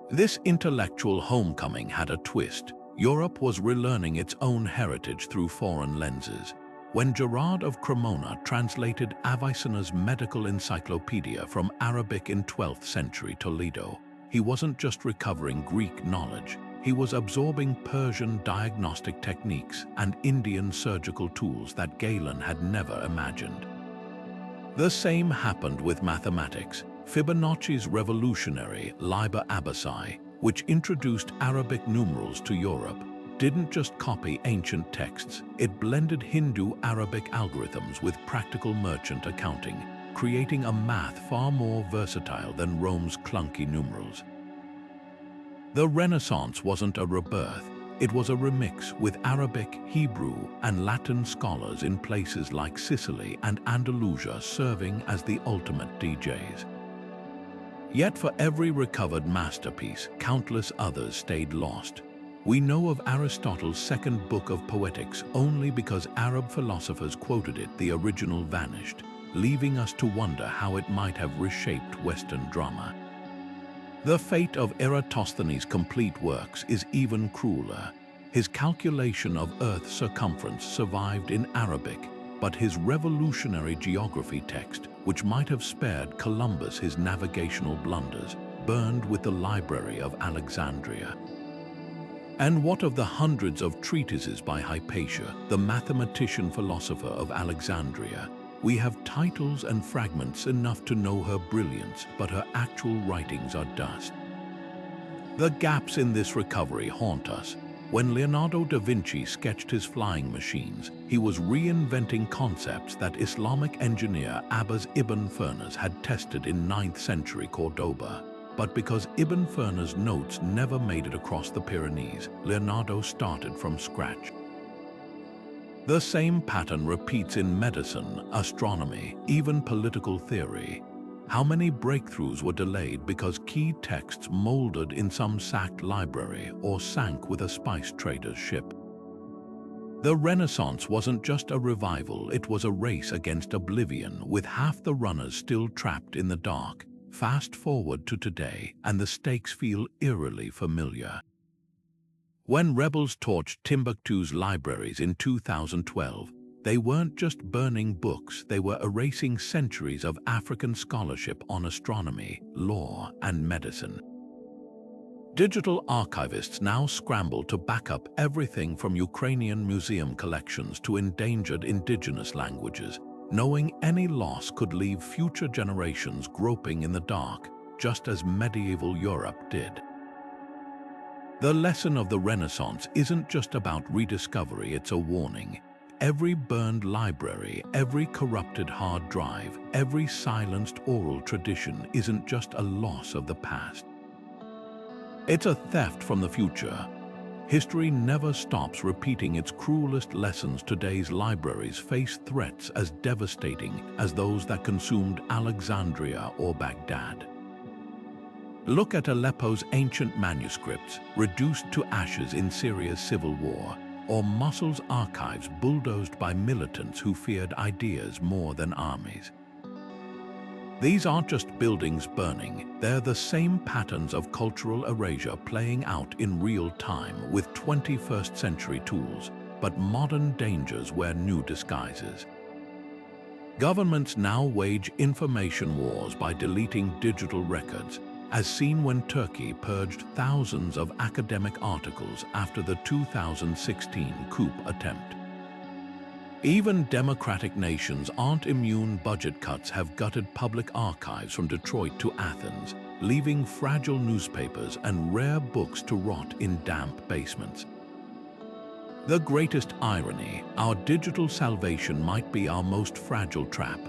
This intellectual homecoming had a twist. Europe was relearning its own heritage through foreign lenses. When Gerard of Cremona translated Avicenna's medical encyclopedia from Arabic in 12th century Toledo, he wasn't just recovering Greek knowledge, he was absorbing Persian diagnostic techniques and Indian surgical tools that Galen had never imagined. The same happened with mathematics. Fibonacci's revolutionary Liber Abaci, which introduced Arabic numerals to Europe, didn't just copy ancient texts, it blended Hindu-Arabic algorithms with practical merchant accounting, creating a math far more versatile than Rome's clunky numerals. The Renaissance wasn't a rebirth, it was a remix with Arabic, Hebrew, and Latin scholars in places like Sicily and Andalusia serving as the ultimate DJs. Yet for every recovered masterpiece, countless others stayed lost. We know of Aristotle's second book of Poetics only because Arab philosophers quoted it. The original vanished. leaving us to wonder how it might have reshaped Western drama. The fate of Eratosthenes' complete works is even crueler. His calculation of Earth's circumference survived in Arabic, but his revolutionary geography text, which might have spared Columbus his navigational blunders, burned with the Library of Alexandria. And what of the hundreds of treatises by Hypatia, the mathematician-philosopher of Alexandria? We have titles and fragments enough to know her brilliance, but her actual writings are dust. The gaps in this recovery haunt us. When Leonardo da Vinci sketched his flying machines, he was reinventing concepts that Islamic engineer Abbas ibn Firnas had tested in 9th century Cordoba. But because Ibn Firnas' notes never made it across the Pyrenees, Leonardo started from scratch. The same pattern repeats in medicine, astronomy, even political theory. How many breakthroughs were delayed because key texts molded in some sacked library or sank with a spice trader's ship? The Renaissance wasn't just a revival, it was a race against oblivion, with half the runners still trapped in the dark. Fast forward to today, and the stakes feel eerily familiar. When rebels torched Timbuktu's libraries in 2012, they weren't just burning books, they were erasing centuries of African scholarship on astronomy, law, and medicine. Digital archivists now scramble to back up everything from Ukrainian museum collections to endangered indigenous languages, knowing any loss could leave future generations groping in the dark, just as medieval Europe did. The lesson of the Renaissance isn't just about rediscovery, it's a warning. Every burned library, every corrupted hard drive, every silenced oral tradition isn't just a loss of the past. It's a theft from the future. History never stops repeating its cruelest lessons. Today's libraries face threats as devastating as those that consumed Alexandria or Baghdad. Look at Aleppo's ancient manuscripts, reduced to ashes in Syria's civil war, or Mosul's archives bulldozed by militants who feared ideas more than armies. These aren't just buildings burning, they're the same patterns of cultural erasure playing out in real time with 21st century tools, but modern dangers wear new disguises. Governments now wage information wars by deleting digital records, as seen when Turkey purged thousands of academic articles after the 2016 coup attempt. Even democratic nations aren't immune. Budget cuts have gutted public archives from Detroit to Athens, leaving fragile newspapers and rare books to rot in damp basements. The greatest irony, our digital salvation might be our most fragile trap.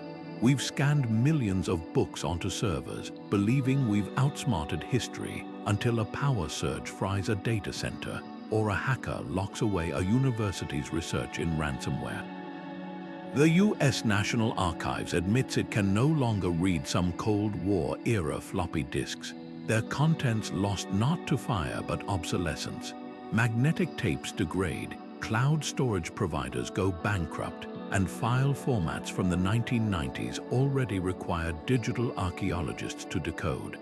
We've scanned millions of books onto servers, believing we've outsmarted history, until a power surge fries a data center, or a hacker locks away a university's research in ransomware. The U.S. National Archives admits it can no longer read some Cold War-era floppy disks, their contents lost not to fire but obsolescence. Magnetic tapes degrade, cloud storage providers go bankrupt, and file formats from the 1990s already required digital archaeologists to decode.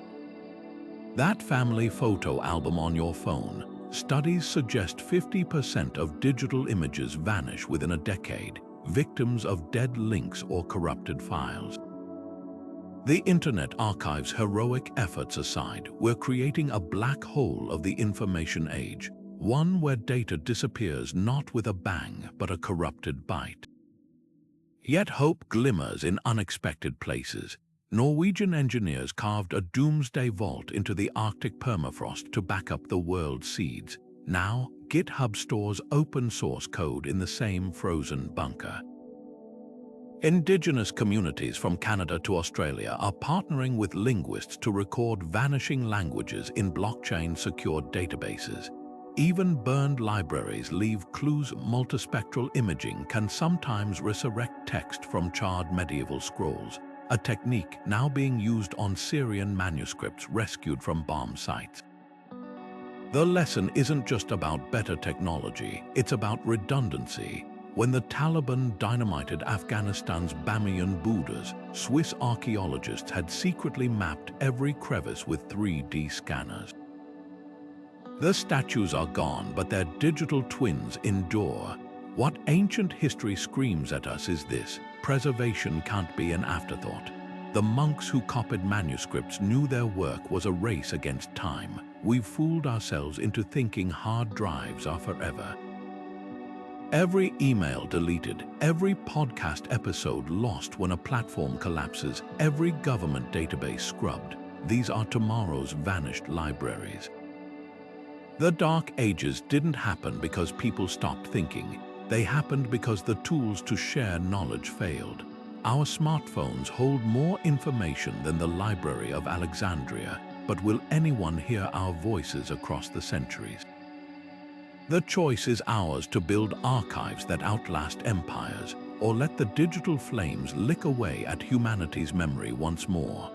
That family photo album on your phone, studies suggest 50% of digital images vanish within a decade, victims of dead links or corrupted files. The Internet Archive's heroic efforts aside, we're creating a black hole of the information age, one where data disappears not with a bang but a corrupted byte. Yet hope glimmers in unexpected places. Norwegian engineers carved a doomsday vault into the Arctic permafrost to back up the world's seeds. Now, GitHub stores open source code in the same frozen bunker. Indigenous communities from Canada to Australia are partnering with linguists to record vanishing languages in blockchain-secured databases. Even burned libraries leave clues. Multispectral imaging can sometimes resurrect text from charred medieval scrolls, a technique now being used on Syrian manuscripts rescued from bomb sites. The lesson isn't just about better technology, it's about redundancy. When the Taliban dynamited Afghanistan's Bamiyan Buddhas, Swiss archaeologists had secretly mapped every crevice with 3D scanners. The statues are gone, but their digital twins endure. What ancient history screams at us is this: preservation can't be an afterthought. The monks who copied manuscripts knew their work was a race against time. We've fooled ourselves into thinking hard drives are forever. Every email deleted, every podcast episode lost when a platform collapses, every government database scrubbed. These are tomorrow's vanished libraries. The Dark Ages didn't happen because people stopped thinking. They happened because the tools to share knowledge failed. Our smartphones hold more information than the Library of Alexandria, but will anyone hear our voices across the centuries? The choice is ours to build archives that outlast empires, or let the digital flames lick away at humanity's memory once more.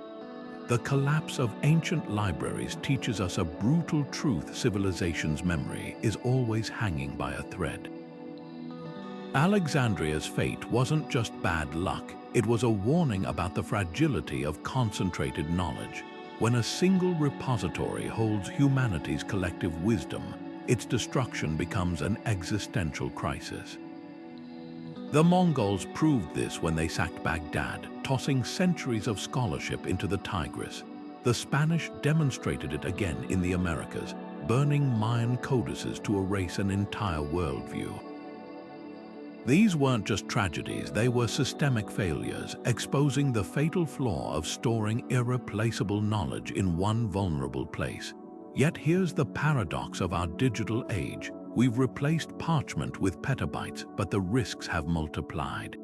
The collapse of ancient libraries teaches us a brutal truth: civilization's memory is always hanging by a thread. Alexandria's fate wasn't just bad luck, it was a warning about the fragility of concentrated knowledge. When a single repository holds humanity's collective wisdom, its destruction becomes an existential crisis. The Mongols proved this when they sacked Baghdad, tossing centuries of scholarship into the Tigris. The Spanish demonstrated it again in the Americas, burning Mayan codices to erase an entire worldview. These weren't just tragedies, they were systemic failures, exposing the fatal flaw of storing irreplaceable knowledge in one vulnerable place. Yet here's the paradox of our digital age. We've replaced parchment with petabytes, but the risks have multiplied.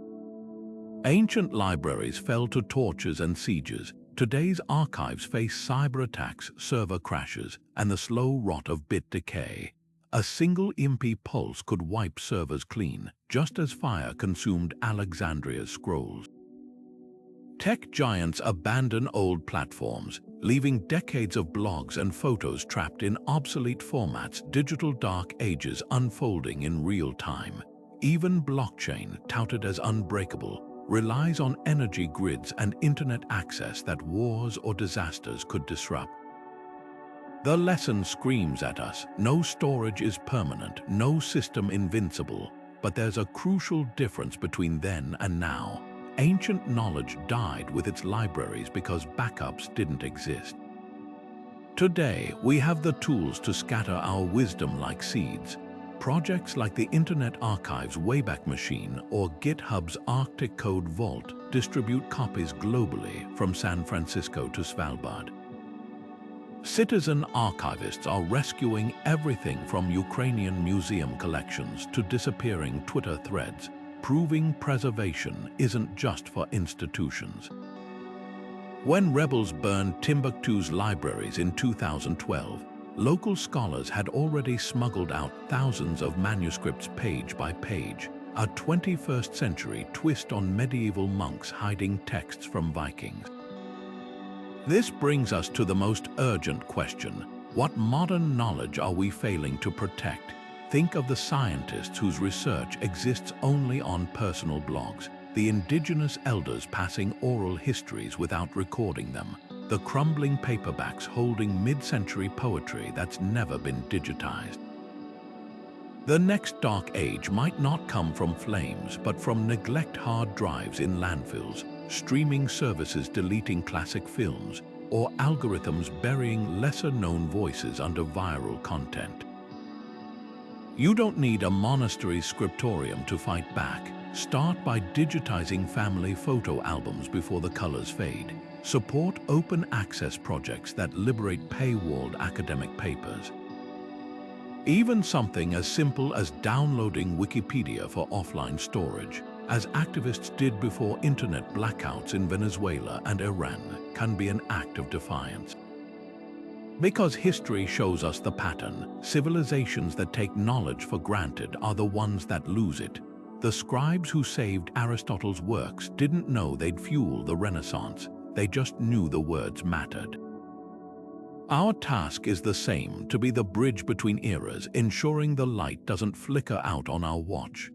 Ancient libraries fell to tortures and sieges. Today's archives face cyber attacks, server crashes, and the slow rot of bit decay. A single EMP pulse could wipe servers clean, just as fire consumed Alexandria's scrolls. Tech giants abandon old platforms, leaving decades of blogs and photos trapped in obsolete formats. Digital dark ages unfolding in real time. Even blockchain, touted as unbreakable, relies on energy grids and internet access that wars or disasters could disrupt. The lesson screams at us: no storage is permanent, no system invincible. But there's a crucial difference between then and now. Ancient knowledge died with its libraries because backups didn't exist. Today, we have the tools to scatter our wisdom like seeds. Projects like the Internet Archive's Wayback Machine or GitHub's Arctic Code Vault distribute copies globally from San Francisco to Svalbard. Citizen archivists are rescuing everything from Ukrainian museum collections to disappearing Twitter threads, proving preservation isn't just for institutions. When rebels burned Timbuktu's libraries in 2012, local scholars had already smuggled out thousands of manuscripts page by page, a 21st century twist on medieval monks hiding texts from Vikings. This brings us to the most urgent question: what modern knowledge are we failing to protect? Think of the scientists whose research exists only on personal blogs, the indigenous elders passing oral histories without recording them, the crumbling paperbacks holding mid-century poetry that's never been digitized. The next dark age might not come from flames, but from neglect hard drives in landfills, streaming services deleting classic films, or algorithms burying lesser-known voices under viral content. You don't need a monastery's scriptorium to fight back. Start by digitizing family photo albums before the colors fade. Support open access projects that liberate paywalled academic papers. Even something as simple as downloading Wikipedia for offline storage, as activists did before internet blackouts in Venezuela and Iran, can be an act of defiance. Because history shows us the pattern, civilizations that take knowledge for granted are the ones that lose it. The scribes who saved Aristotle's works didn't know they'd fuel the Renaissance, they just knew the words mattered. Our task is the same: to be the bridge between eras, ensuring the light doesn't flicker out on our watch.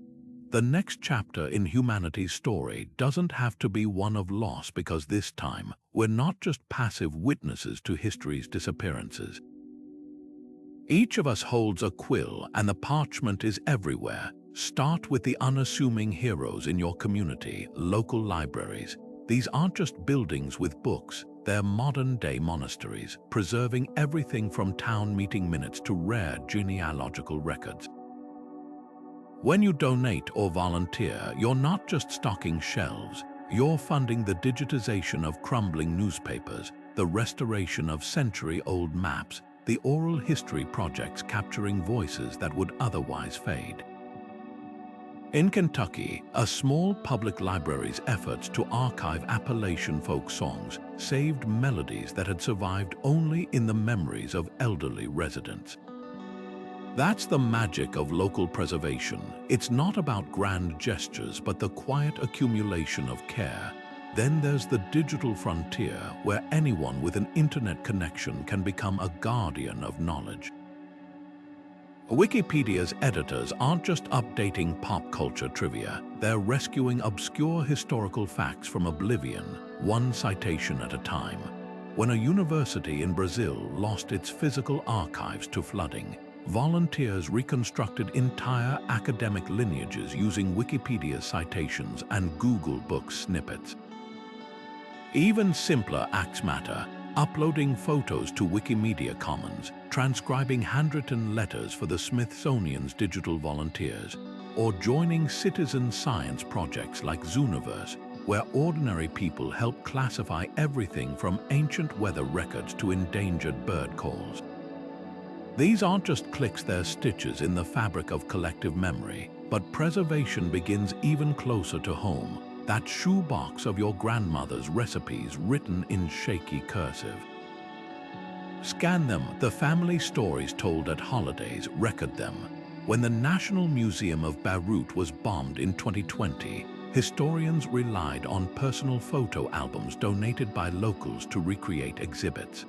The next chapter in humanity's story doesn't have to be one of loss, because this time we're not just passive witnesses to history's disappearances. Each of us holds a quill, and the parchment is everywhere. Start with the unassuming heroes in your community, local libraries. These aren't just buildings with books, they're modern-day monasteries, preserving everything from town meeting minutes to rare genealogical records. When you donate or volunteer, you're not just stocking shelves, you're funding the digitization of crumbling newspapers, the restoration of century-old maps, the oral history projects capturing voices that would otherwise fade. In Kentucky, a small public library's efforts to archive Appalachian folk songs saved melodies that had survived only in the memories of elderly residents. That's the magic of local preservation. It's not about grand gestures, but the quiet accumulation of care. Then there's the digital frontier, where anyone with an internet connection can become a guardian of knowledge. Wikipedia's editors aren't just updating pop culture trivia, they're rescuing obscure historical facts from oblivion, one citation at a time. When a university in Brazil lost its physical archives to flooding, volunteers reconstructed entire academic lineages using Wikipedia citations and Google Books snippets. Even simpler acts matter: uploading photos to Wikimedia Commons, transcribing handwritten letters for the Smithsonian's digital volunteers, or joining citizen science projects like Zooniverse, where ordinary people help classify everything from ancient weather records to endangered bird calls. These aren't just clicks, they're stitches in the fabric of collective memory, but preservation begins even closer to home. That shoebox of your grandmother's recipes written in shaky cursive. Scan them, the family stories told at holidays, record them. When the National Museum of Beirut was bombed in 2020, historians relied on personal photo albums donated by locals to recreate exhibits.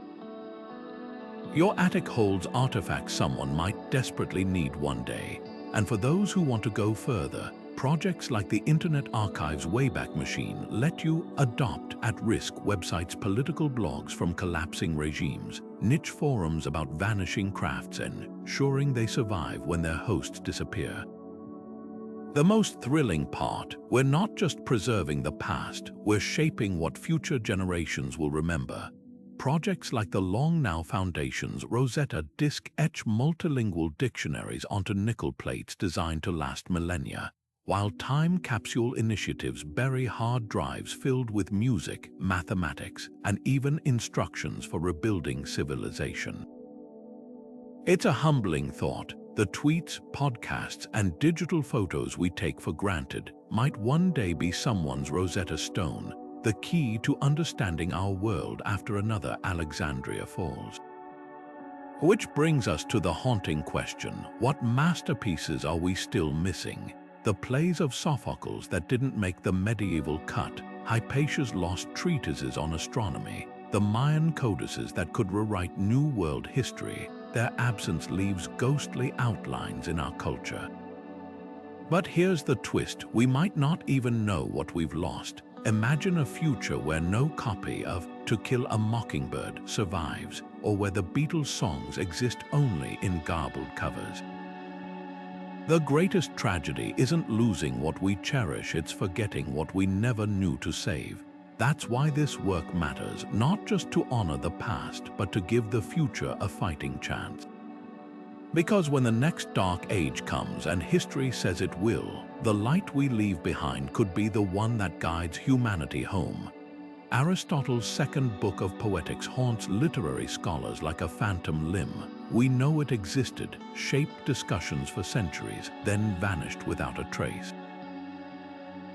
Your attic holds artifacts someone might desperately need one day. And for those who want to go further, projects like the Internet Archive's Wayback Machine let you adopt at-risk websites, political blogs from collapsing regimes, niche forums about vanishing crafts, and ensuring they survive when their hosts disappear. The most thrilling part, we're not just preserving the past, we're shaping what future generations will remember. Projects like the Long Now Foundation's Rosetta Disk etch multilingual dictionaries onto nickel plates designed to last millennia, while time capsule initiatives bury hard drives filled with music, mathematics, and even instructions for rebuilding civilization. It's a humbling thought. The tweets, podcasts, and digital photos we take for granted might one day be someone's Rosetta Stone, the key to understanding our world after another Alexandria falls. Which brings us to the haunting question: what masterpieces are we still missing? The plays of Sophocles that didn't make the medieval cut, Hypatia's lost treatises on astronomy, the Mayan codices that could rewrite New World history, their absence leaves ghostly outlines in our culture. But here's the twist: we might not even know what we've lost. Imagine a future where no copy of To Kill a Mockingbird survives, or where the Beatles' songs exist only in garbled covers. The greatest tragedy isn't losing what we cherish, it's forgetting what we never knew to save. That's why this work matters, not just to honor the past, but to give the future a fighting chance. Because when the next dark age comes, and history says it will, the light we leave behind could be the one that guides humanity home. Aristotle's second book of Poetics haunts literary scholars like a phantom limb. We know it existed, shaped discussions for centuries, then vanished without a trace.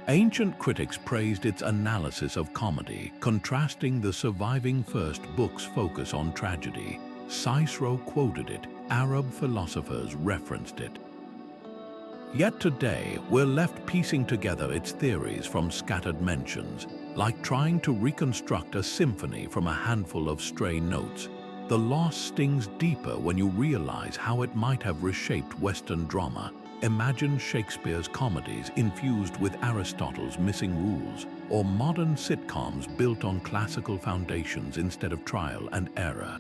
Ancient critics praised its analysis of comedy, contrasting the surviving first book's focus on tragedy. Cicero quoted it, Arab philosophers referenced it. Yet today, we're left piecing together its theories from scattered mentions, like trying to reconstruct a symphony from a handful of stray notes. The loss stings deeper when you realize how it might have reshaped Western drama. Imagine Shakespeare's comedies infused with Aristotle's missing rules, or modern sitcoms built on classical foundations instead of trial and error.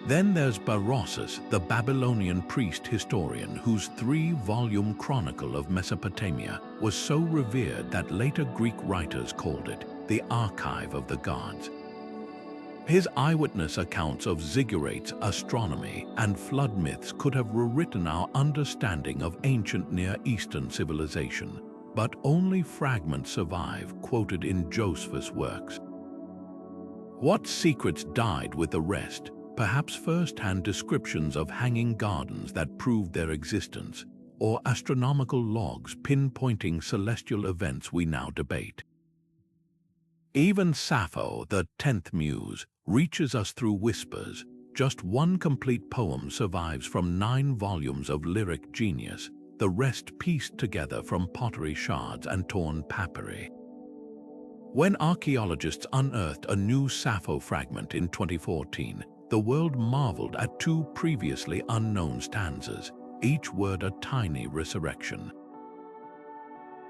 Then there's Berossus, the Babylonian priest-historian whose 3-volume chronicle of Mesopotamia was so revered that later Greek writers called it the Archive of the Gods. His eyewitness accounts of ziggurats, astronomy, and flood myths could have rewritten our understanding of ancient Near Eastern civilization, but only fragments survive, quoted in Josephus' works. What secrets died with the rest? Perhaps first-hand descriptions of hanging gardens that proved their existence, or astronomical logs pinpointing celestial events we now debate. Even Sappho, the 10th muse, reaches us through whispers. Just one complete poem survives from 9 volumes of lyric genius, the rest pieced together from pottery shards and torn papyri. When archaeologists unearthed a new Sappho fragment in 2014, the world marveled at 2 previously unknown stanzas, each word a tiny resurrection.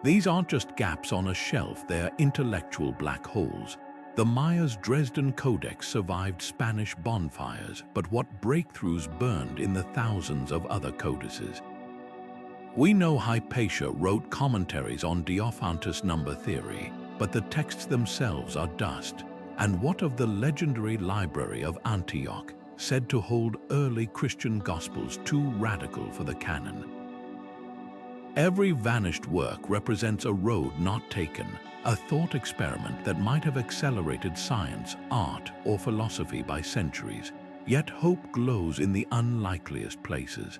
These aren't just gaps on a shelf, they're intellectual black holes. The Maya's Dresden Codex survived Spanish bonfires, but what breakthroughs burned in the thousands of other codices? We know Hypatia wrote commentaries on Diophantus' number theory, but the texts themselves are dust. And what of the legendary Library of Antioch, said to hold early Christian gospels too radical for the canon? Every vanished work represents a road not taken, a thought experiment that might have accelerated science, art, or philosophy by centuries, yet hope glows in the unlikeliest places.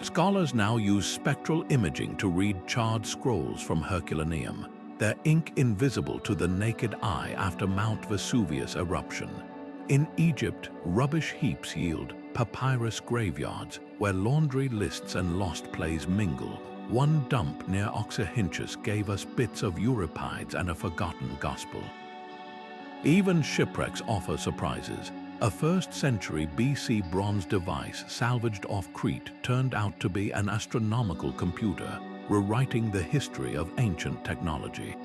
Scholars now use spectral imaging to read charred scrolls from Herculaneum, their ink invisible to the naked eye after Mount Vesuvius eruption. In Egypt, rubbish heaps yield papyrus graveyards where laundry lists and lost plays mingle. One dump near Oxyrhynchus gave us bits of Euripides and a forgotten gospel. Even shipwrecks offer surprises. A 1st century BC bronze device salvaged off Crete turned out to be an astronomical computer, rewriting the history of ancient technology.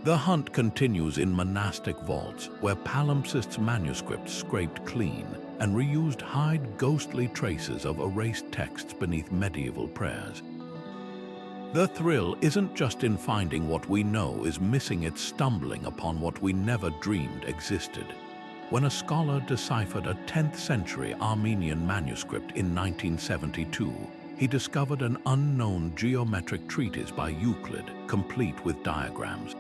The hunt continues in monastic vaults where palimpsests' manuscripts scraped clean and reused hide ghostly traces of erased texts beneath medieval prayers. The thrill isn't just in finding what we know is missing, it's stumbling upon what we never dreamed existed. When a scholar deciphered a 10th century Armenian manuscript in 1972, he discovered an unknown geometric treatise by Euclid, complete with diagrams.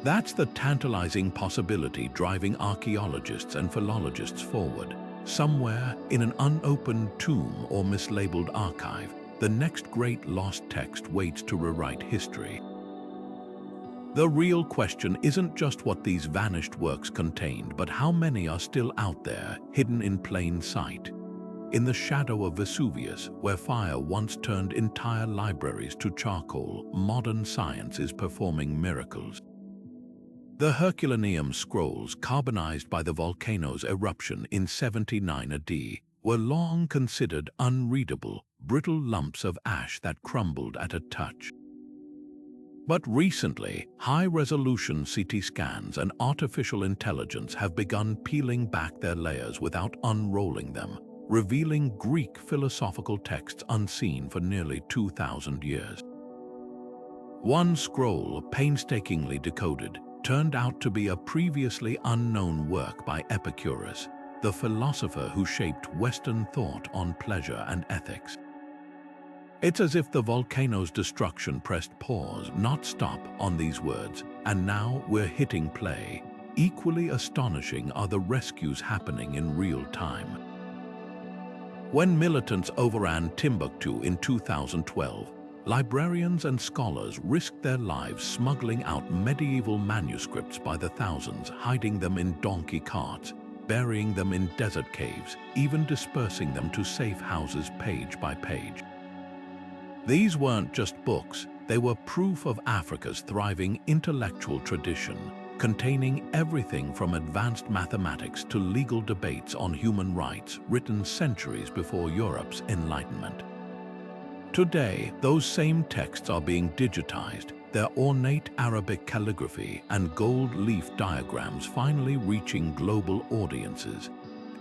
That's the tantalizing possibility driving archaeologists and philologists forward. Somewhere in an unopened tomb or mislabeled archive, the next great lost text waits to rewrite history. The real question isn't just what these vanished works contained, but how many are still out there, hidden in plain sight. In the shadow of Vesuvius, where fire once turned entire libraries to charcoal, modern science is performing miracles. The Herculaneum scrolls, carbonized by the volcano's eruption in 79 AD, were long considered unreadable, brittle lumps of ash that crumbled at a touch. But recently, high-resolution CT scans and artificial intelligence have begun peeling back their layers without unrolling them, revealing Greek philosophical texts unseen for nearly 2,000 years. One scroll, painstakingly decoded, turned out to be a previously unknown work by Epicurus, the philosopher who shaped Western thought on pleasure and ethics. It's as if the volcano's destruction pressed pause, not stop, on these words, and now we're hitting play. Equally astonishing are the rescues happening in real time. When militants overran Timbuktu in 2012, librarians and scholars risked their lives smuggling out medieval manuscripts by the thousands, hiding them in donkey carts, burying them in desert caves, even dispersing them to safe houses page by page. These weren't just books, they were proof of Africa's thriving intellectual tradition, containing everything from advanced mathematics to legal debates on human rights written centuries before Europe's Enlightenment. Today, those same texts are being digitized, their ornate Arabic calligraphy and gold leaf diagrams finally reaching global audiences.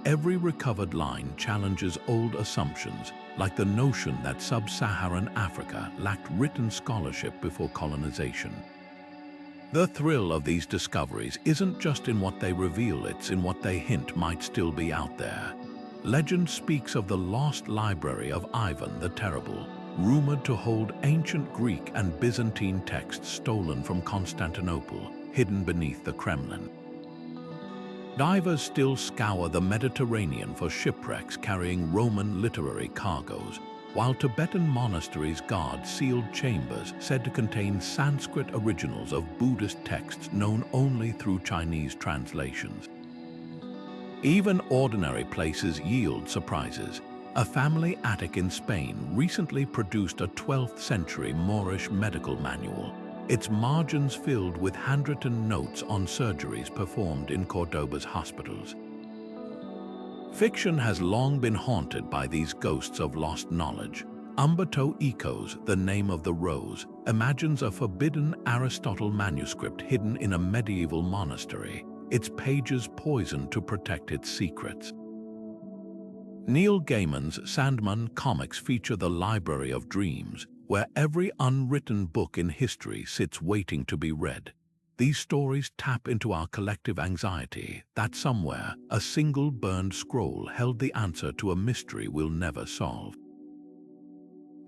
Every recovered line challenges old assumptions, like the notion that sub-Saharan Africa lacked written scholarship before colonization. The thrill of these discoveries isn't just in what they reveal, it's in what they hint might still be out there. Legend speaks of the lost library of Ivan the Terrible, rumored to hold ancient Greek and Byzantine texts stolen from Constantinople, hidden beneath the Kremlin. Divers still scour the Mediterranean for shipwrecks carrying Roman literary cargoes, while Tibetan monasteries guard sealed chambers said to contain Sanskrit originals of Buddhist texts known only through Chinese translations. Even ordinary places yield surprises. A family attic in Spain recently produced a 12th century Moorish medical manual, its margins filled with handwritten notes on surgeries performed in Cordoba's hospitals. Fiction has long been haunted by these ghosts of lost knowledge. Umberto Eco's The Name of the Rose imagines a forbidden Aristotle manuscript hidden in a medieval monastery, its pages poisoned to protect its secrets. Neil Gaiman's Sandman comics feature the Library of Dreams, where every unwritten book in history sits waiting to be read. These stories tap into our collective anxiety that somewhere a single burned scroll held the answer to a mystery we'll never solve.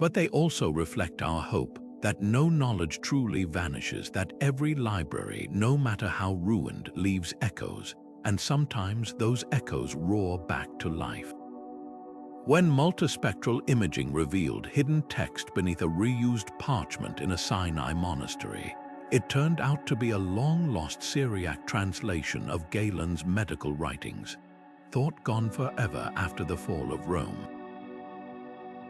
But they also reflect our hope that no knowledge truly vanishes, that every library, no matter how ruined, leaves echoes, and sometimes those echoes roar back to life. When multispectral imaging revealed hidden text beneath a reused parchment in a Sinai monastery, it turned out to be a long-lost Syriac translation of Galen's medical writings, thought gone forever after the fall of Rome.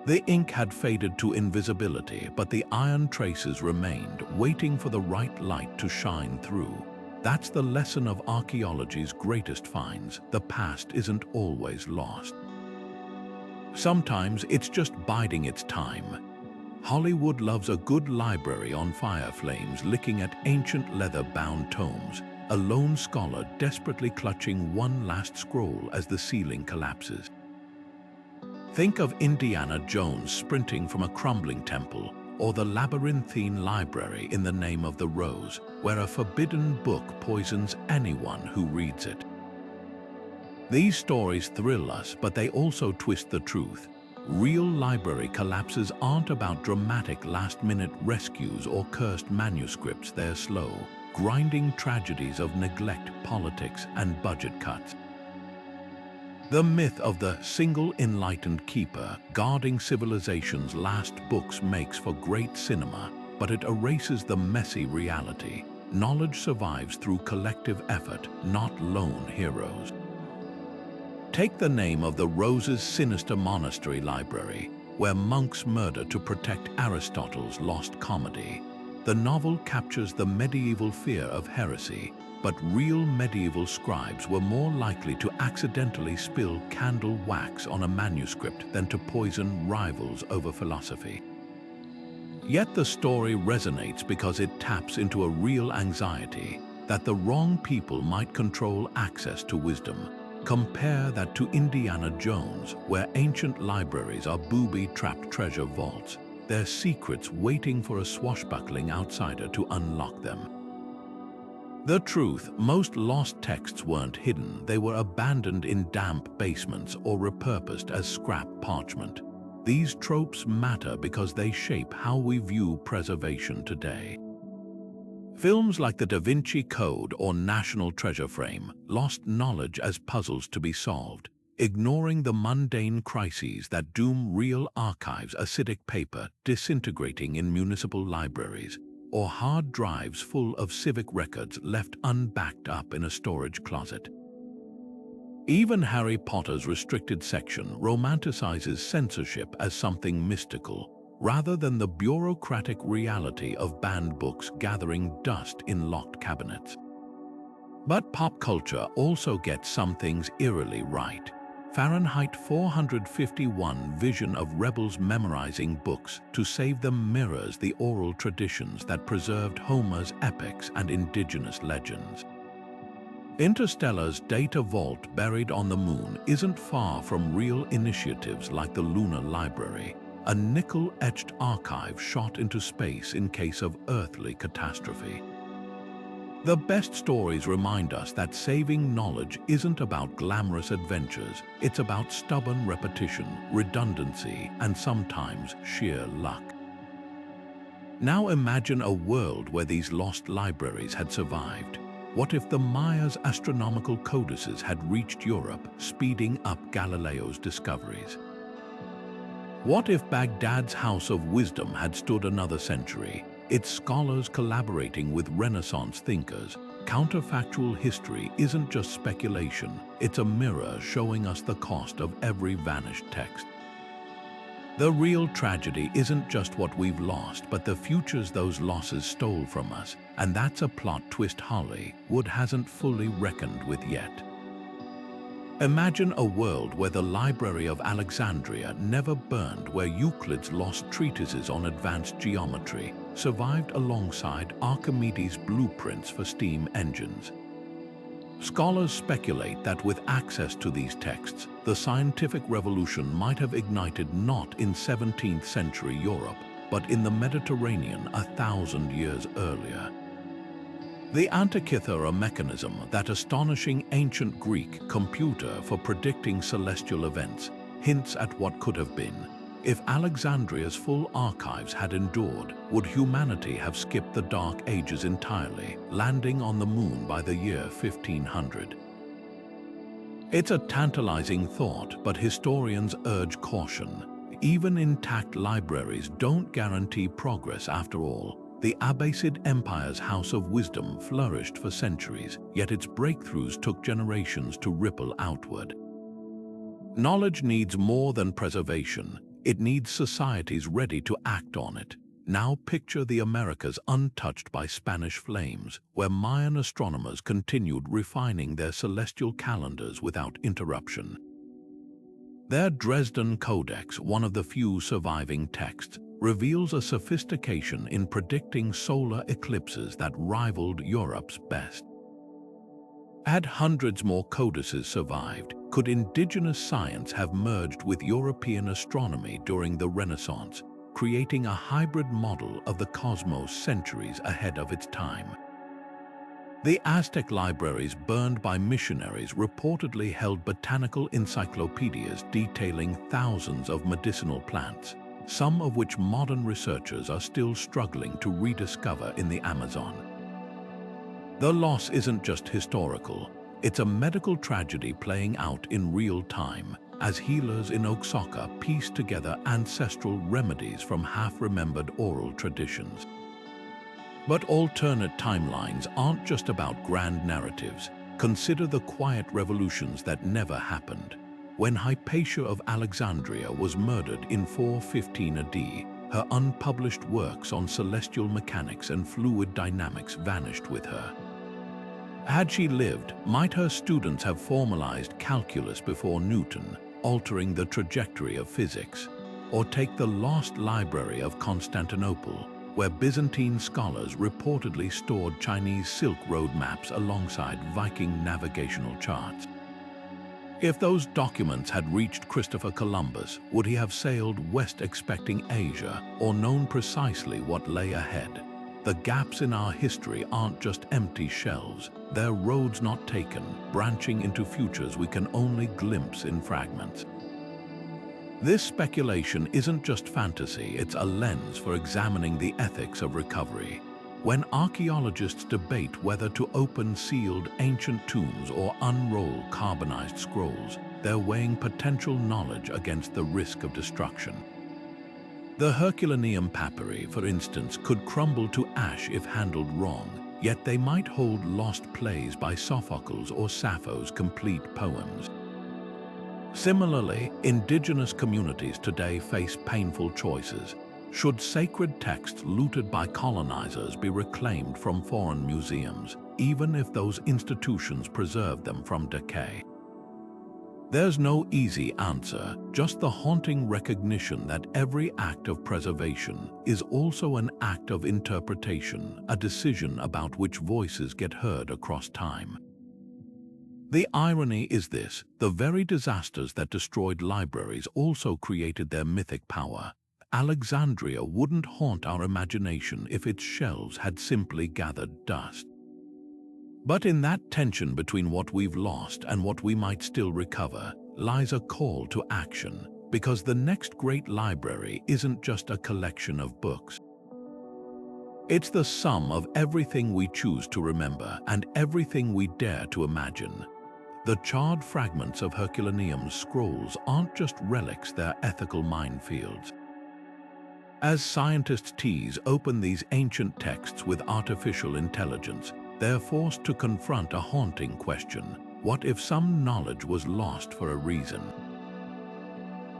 The ink had faded to invisibility, but the iron traces remained, waiting for the right light to shine through. That's the lesson of archaeology's greatest finds. The past isn't always lost. Sometimes it's just biding its time. Hollywood loves a good library on fire flames licking at ancient leather-bound tomes, a lone scholar desperately clutching one last scroll as the ceiling collapses. Think of Indiana Jones sprinting from a crumbling temple, or the labyrinthine library in The Name of the Rose, where a forbidden book poisons anyone who reads it. These stories thrill us, but they also twist the truth. Real library collapses aren't about dramatic last-minute rescues or cursed manuscripts. They're slow, grinding tragedies of neglect, politics, and budget cuts. The myth of the single enlightened keeper guarding civilization's last books makes for great cinema, but it erases the messy reality. Knowledge survives through collective effort, not lone heroes. Take The Name of the Rose's sinister monastery library, where monks murder to protect Aristotle's lost comedy. The novel captures the medieval fear of heresy, but real medieval scribes were more likely to accidentally spill candle wax on a manuscript than to poison rivals over philosophy. Yet the story resonates because it taps into a real anxiety that the wrong people might control access to wisdom. Compare that to Indiana Jones, where ancient libraries are booby-trapped treasure vaults, their secrets waiting for a swashbuckling outsider to unlock them. The truth, most lost texts weren't hidden, they were abandoned in damp basements or repurposed as scrap parchment. These tropes matter because they shape how we view preservation today. Films like The Da Vinci Code or National Treasure frame lost knowledge as puzzles to be solved, ignoring the mundane crises that doom real archives, acidic paper disintegrating in municipal libraries, or hard drives full of civic records left unbacked up in a storage closet. Even Harry Potter's restricted section romanticizes censorship as something mystical, rather than the bureaucratic reality of banned books gathering dust in locked cabinets. But pop culture also gets some things eerily right. Fahrenheit 451 vision of rebels memorizing books to save them mirrors the oral traditions that preserved Homer's epics and indigenous legends. Interstellar's data vault buried on the moon isn't far from real initiatives like the Lunar Library, a nickel-etched archive shot into space in case of earthly catastrophe. The best stories remind us that saving knowledge isn't about glamorous adventures, it's about stubborn repetition, redundancy, and sometimes sheer luck. Now imagine a world where these lost libraries had survived. What if the Maya's astronomical codices had reached Europe, speeding up Galileo's discoveries? What if Baghdad's House of Wisdom had stood another century, its scholars collaborating with Renaissance thinkers? Counterfactual history isn't just speculation, it's a mirror showing us the cost of every vanished text. The real tragedy isn't just what we've lost, but the futures those losses stole from us, and that's a plot twist Hollywood hasn't fully reckoned with yet. Imagine a world where the Library of Alexandria never burned, where Euclid's lost treatises on advanced geometry survived alongside Archimedes' blueprints for steam engines. Scholars speculate that with access to these texts, the scientific revolution might have ignited not in 17th century Europe, but in the Mediterranean 1,000 years earlier. The Antikythera mechanism, that astonishing ancient Greek computer for predicting celestial events, hints at what could have been. If Alexandria's full archives had endured, would humanity have skipped the Dark Ages entirely, landing on the moon by the year 1500? It's a tantalizing thought, but historians urge caution. Even intact libraries don't guarantee progress after all. The Abbasid Empire's House of Wisdom flourished for centuries, yet its breakthroughs took generations to ripple outward. Knowledge needs more than preservation. It needs societies ready to act on it. Now picture the Americas untouched by Spanish flames, where Mayan astronomers continued refining their celestial calendars without interruption. Their Dresden Codex, one of the few surviving texts, reveals a sophistication in predicting solar eclipses that rivaled Europe's best. Had hundreds more codices survived, could indigenous science have merged with European astronomy during the Renaissance, creating a hybrid model of the cosmos centuries ahead of its time? The Aztec libraries burned by missionaries reportedly held botanical encyclopedias detailing thousands of medicinal plants, some of which modern researchers are still struggling to rediscover in the Amazon. The loss isn't just historical, it's a medical tragedy playing out in real time, as healers in Oaxaca piece together ancestral remedies from half-remembered oral traditions. But alternate timelines aren't just about grand narratives. Consider the quiet revolutions that never happened. When Hypatia of Alexandria was murdered in 415 AD, her unpublished works on celestial mechanics and fluid dynamics vanished with her. Had she lived, might her students have formalized calculus before Newton, altering the trajectory of physics? Or take the lost Library of Constantinople, where Byzantine scholars reportedly stored Chinese Silk Road maps alongside Viking navigational charts. If those documents had reached Christopher Columbus, would he have sailed west expecting Asia, or known precisely what lay ahead? The gaps in our history aren't just empty shelves, they're roads not taken, branching into futures we can only glimpse in fragments. This speculation isn't just fantasy, it's a lens for examining the ethics of recovery. When archaeologists debate whether to open sealed ancient tombs or unroll carbonized scrolls, they're weighing potential knowledge against the risk of destruction. The Herculaneum papyri, for instance, could crumble to ash if handled wrong, yet they might hold lost plays by Sophocles or Sappho's complete poems. Similarly, indigenous communities today face painful choices. Should sacred texts looted by colonizers be reclaimed from foreign museums, even if those institutions preserve them from decay? There's no easy answer, just the haunting recognition that every act of preservation is also an act of interpretation, a decision about which voices get heard across time. The irony is this: the very disasters that destroyed libraries also created their mythic power. Alexandria wouldn't haunt our imagination if its shelves had simply gathered dust. But in that tension between what we've lost and what we might still recover lies a call to action, because the next great library isn't just a collection of books. It's the sum of everything we choose to remember and everything we dare to imagine. The charred fragments of Herculaneum's scrolls aren't just relics, they're ethical minefields. As scientists tease open these ancient texts with artificial intelligence, they're forced to confront a haunting question: what if some knowledge was lost for a reason?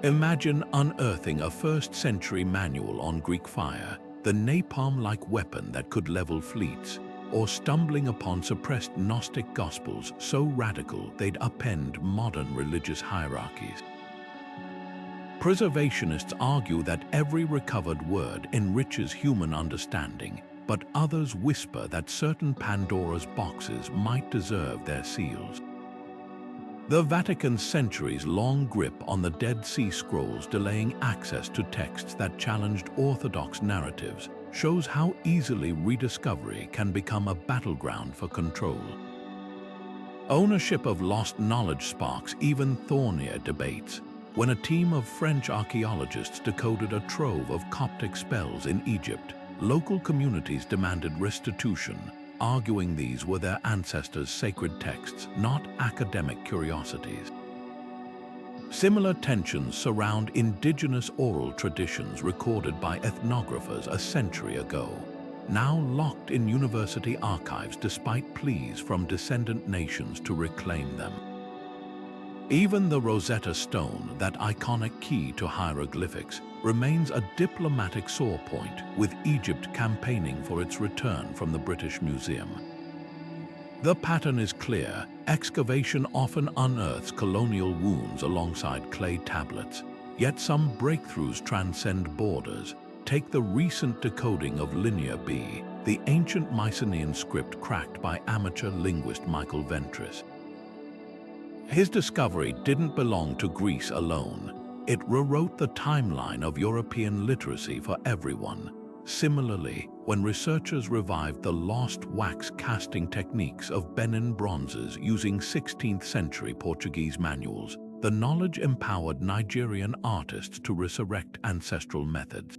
Imagine unearthing a first-century manual on Greek fire, the napalm-like weapon that could level fleets, or stumbling upon suppressed Gnostic gospels so radical they'd upend modern religious hierarchies. Preservationists argue that every recovered word enriches human understanding, but others whisper that certain Pandora's boxes might deserve their seals. The Vatican's centuries-long grip on the Dead Sea Scrolls, delaying access to texts that challenged orthodox narratives, shows how easily rediscovery can become a battleground for control. Ownership of lost knowledge sparks even thornier debates. When a team of French archaeologists decoded a trove of Coptic spells in Egypt, local communities demanded restitution, arguing these were their ancestors' sacred texts, not academic curiosities. Similar tensions surround indigenous oral traditions recorded by ethnographers a century ago, now locked in university archives despite pleas from descendant nations to reclaim them. Even the Rosetta Stone, that iconic key to hieroglyphics, remains a diplomatic sore point, with Egypt campaigning for its return from the British Museum. The pattern is clear: excavation often unearths colonial wounds alongside clay tablets, yet some breakthroughs transcend borders. Take the recent decoding of Linear B, the ancient Mycenaean script cracked by amateur linguist Michael Ventris. His discovery didn't belong to Greece alone. It rewrote the timeline of European literacy for everyone. Similarly, when researchers revived the lost wax casting techniques of Benin bronzes using 16th century Portuguese manuals, the knowledge empowered Nigerian artists to resurrect ancestral methods.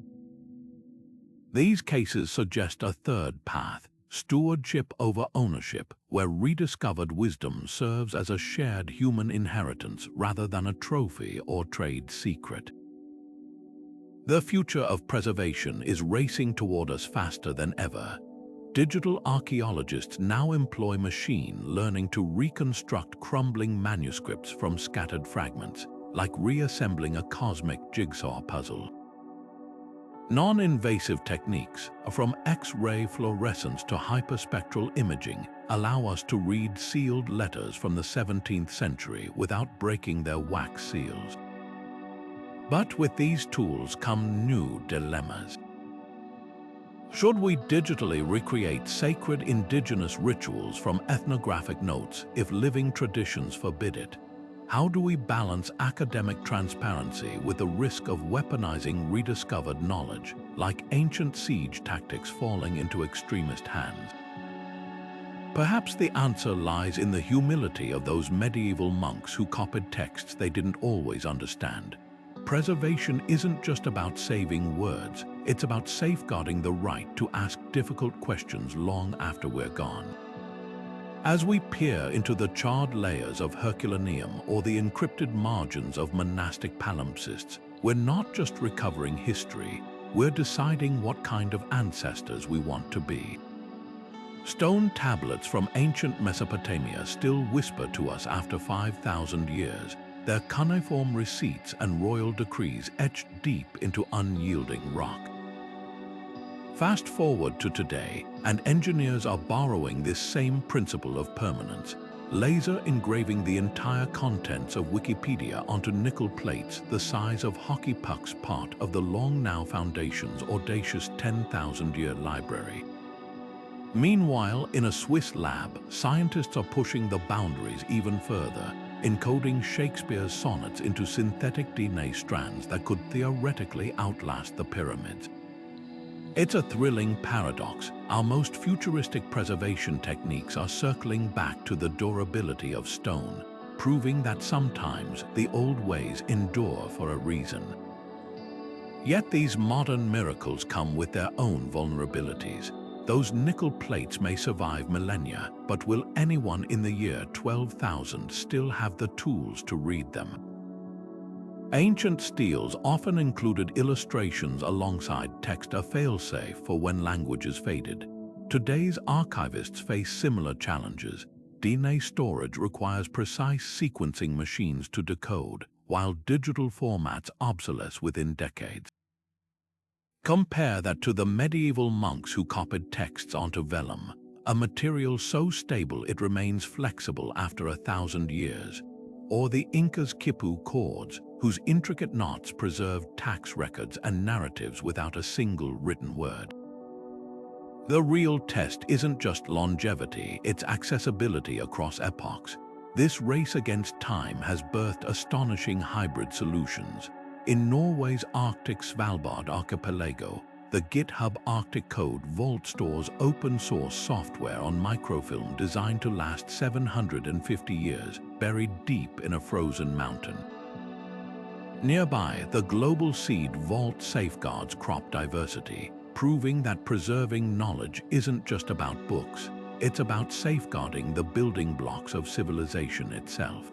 These cases suggest a third path: stewardship over ownership, where rediscovered wisdom serves as a shared human inheritance rather than a trophy or trade secret. The future of preservation is racing toward us faster than ever. Digital archaeologists now employ machine learning to reconstruct crumbling manuscripts from scattered fragments, like reassembling a cosmic jigsaw puzzle. Non-invasive techniques, from X-ray fluorescence to hyperspectral imaging, allow us to read sealed letters from the 17th century without breaking their wax seals. But with these tools come new dilemmas. Should we digitally recreate sacred indigenous rituals from ethnographic notes if living traditions forbid it? How do we balance academic transparency with the risk of weaponizing rediscovered knowledge, like ancient siege tactics falling into extremist hands? Perhaps the answer lies in the humility of those medieval monks who copied texts they didn't always understand. Preservation isn't just about saving words, it's about safeguarding the right to ask difficult questions long after we're gone. As we peer into the charred layers of Herculaneum or the encrypted margins of monastic palimpsests, we're not just recovering history, we're deciding what kind of ancestors we want to be. Stone tablets from ancient Mesopotamia still whisper to us after 5,000 years, their cuneiform receipts and royal decrees etched deep into unyielding rock. Fast forward to today, and engineers are borrowing this same principle of permanence, laser engraving the entire contents of Wikipedia onto nickel plates the size of hockey pucks, part of the Long Now Foundation's audacious 10,000-year library. Meanwhile, in a Swiss lab, scientists are pushing the boundaries even further, encoding Shakespeare's sonnets into synthetic DNA strands that could theoretically outlast the pyramids. It's a thrilling paradox. Our most futuristic preservation techniques are circling back to the durability of stone, proving that sometimes the old ways endure for a reason. Yet these modern miracles come with their own vulnerabilities. Those nickel plates may survive millennia, but will anyone in the year 12,000 still have the tools to read them? Ancient steels often included illustrations alongside text, a failsafe for when languages faded. Today's archivists face similar challenges. DNA storage requires precise sequencing machines to decode, while digital formats obsolesce within decades. Compare that to the medieval monks who copied texts onto vellum, a material so stable it remains flexible after 1,000 years, or the Incas' quipu cords, whose intricate knots preserved tax records and narratives without a single written word. The real test isn't just longevity, it's accessibility across epochs. This race against time has birthed astonishing hybrid solutions. In Norway's Arctic Svalbard archipelago, the GitHub Arctic Code Vault stores open-source software on microfilm designed to last 750 years, buried deep in a frozen mountain. Nearby, the Global Seed Vault safeguards crop diversity, proving that preserving knowledge isn't just about books, it's about safeguarding the building blocks of civilization itself.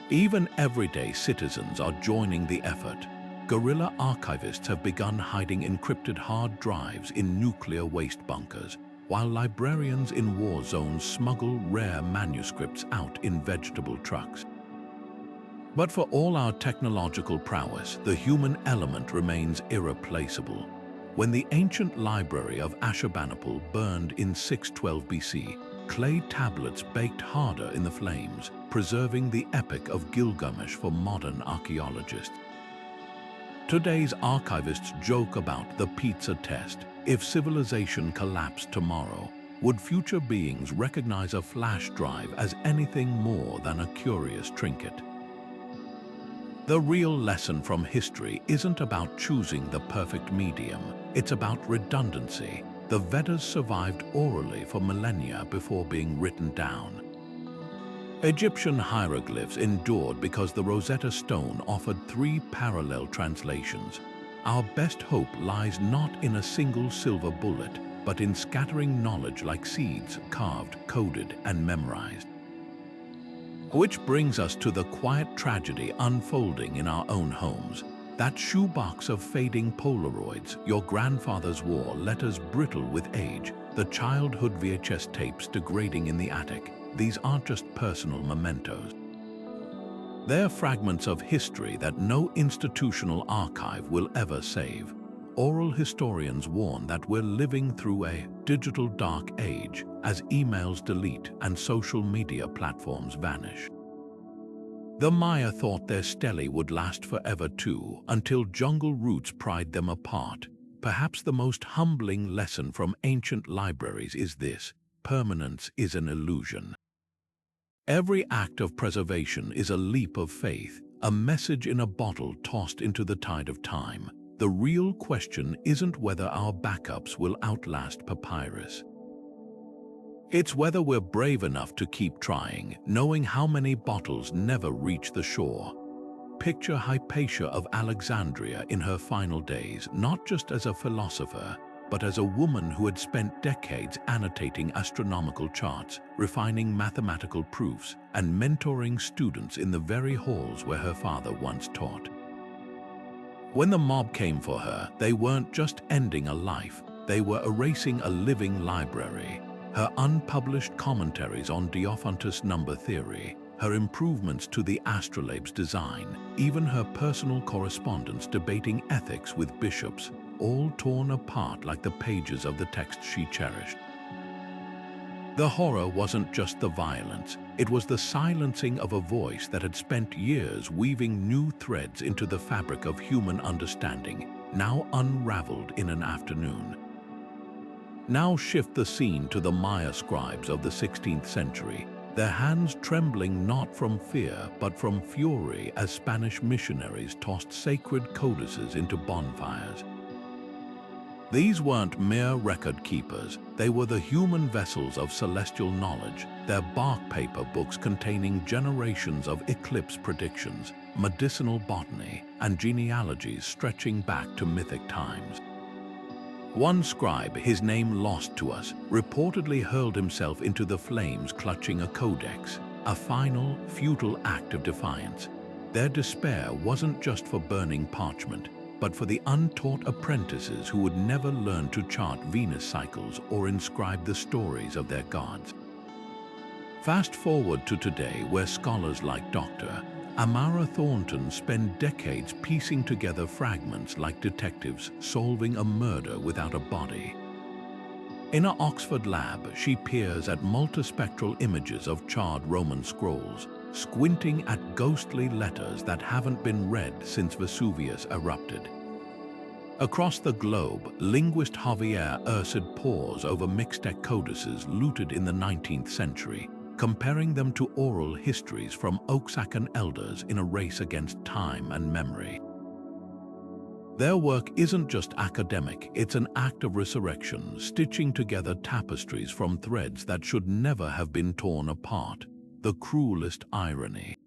Even everyday citizens are joining the effort. Guerrilla archivists have begun hiding encrypted hard drives in nuclear waste bunkers, while librarians in war zones smuggle rare manuscripts out in vegetable trucks. But for all our technological prowess, the human element remains irreplaceable. When the ancient library of Ashurbanipal burned in 612 BC, clay tablets baked harder in the flames, preserving the Epic of Gilgamesh for modern archaeologists. Today's archivists joke about the pizza test. If civilization collapsed tomorrow, would future beings recognize a flash drive as anything more than a curious trinket? The real lesson from history isn't about choosing the perfect medium, it's about redundancy. The Vedas survived orally for millennia before being written down. Egyptian hieroglyphs endured because the Rosetta Stone offered 3 parallel translations. Our best hope lies not in a single silver bullet, but in scattering knowledge like seeds, carved, coded, and memorized. Which brings us to the quiet tragedy unfolding in our own homes. That shoebox of fading Polaroids, your grandfather's war letters brittle with age, the childhood VHS tapes degrading in the attic. These aren't just personal mementos. They're fragments of history that no institutional archive will ever save. Oral historians warn that we're living through a digital dark age as emails delete and social media platforms vanish. The Maya thought their stelae would last forever too, until jungle roots pried them apart. Perhaps the most humbling lesson from ancient libraries is this: permanence is an illusion. Every act of preservation is a leap of faith, a message in a bottle tossed into the tide of time. The real question isn't whether our backups will outlast papyrus. It's whether we're brave enough to keep trying, knowing how many bottles never reach the shore. Picture Hypatia of Alexandria in her final days, not just as a philosopher, but as a woman who had spent decades annotating astronomical charts, refining mathematical proofs, and mentoring students in the very halls where her father once taught. When the mob came for her, they weren't just ending a life, they were erasing a living library. Her unpublished commentaries on Diophantus number theory, her improvements to the astrolabe's design, even her personal correspondence debating ethics with bishops, all torn apart like the pages of the text she cherished. The horror wasn't just the violence, it was the silencing of a voice that had spent years weaving new threads into the fabric of human understanding, now unraveled in an afternoon. Now shift the scene to the Maya scribes of the 16th century, their hands trembling not from fear but from fury as Spanish missionaries tossed sacred codices into bonfires. These weren't mere record keepers, they were the human vessels of celestial knowledge, their bark paper books containing generations of eclipse predictions, medicinal botany, and genealogies stretching back to mythic times. One scribe, his name lost to us, reportedly hurled himself into the flames clutching a codex, a final, futile act of defiance. Their despair wasn't just for burning parchment, but for the untaught apprentices who would never learn to chart Venus cycles or inscribe the stories of their gods. Fast forward to today, where scholars like Dr. Amara Thornton spend decades piecing together fragments like detectives solving a murder without a body. In an Oxford lab, she peers at multispectral images of charred Roman scrolls, squinting at ghostly letters that haven't been read since Vesuvius erupted. Across the globe, linguist Javier Urcid pores over Mixtec codices looted in the 19th century, comparing them to oral histories from Oaxacan elders in a race against time and memory. Their work isn't just academic, it's an act of resurrection, stitching together tapestries from threads that should never have been torn apart. The cruelest irony.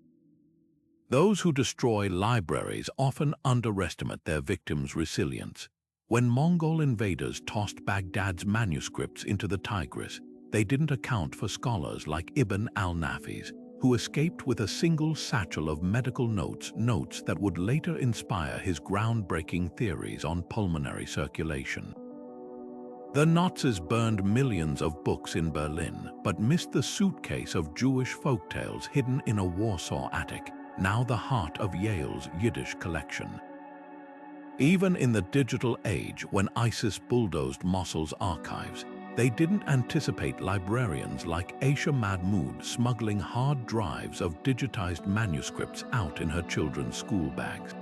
Those who destroy libraries often underestimate their victims' resilience. When Mongol invaders tossed Baghdad's manuscripts into the Tigris, they didn't account for scholars like Ibn al-Nafis, who escaped with a single satchel of medical notes that would later inspire his groundbreaking theories on pulmonary circulation. The Nazis burned millions of books in Berlin, but missed the suitcase of Jewish folktales hidden in a Warsaw attic, now the heart of Yale's Yiddish collection. Even in the digital age, when ISIS bulldozed Mossul's archives, they didn't anticipate librarians like Aisha Mahmoud smuggling hard drives of digitized manuscripts out in her children's school bags.